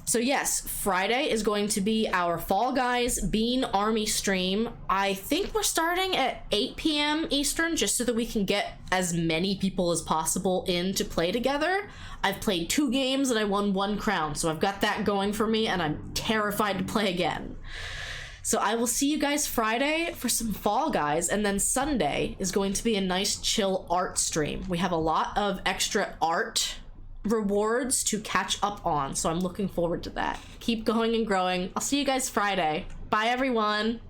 So yes, Friday is going to be our Fall Guys Bean Army stream. I think we're starting at 8 p.m. Eastern, just so that we can get as many people as possible in to play together. I've played 2 games and I won 1 crown, so I've got that going for me, and I'm terrified to play again. So I will see you guys Friday for some Fall Guys, and then Sunday is going to be a nice chill art stream. We have a lot of extra art rewards to catch up on, so I'm looking forward to that. Keep going and growing. I'll see you guys Friday. Bye everyone.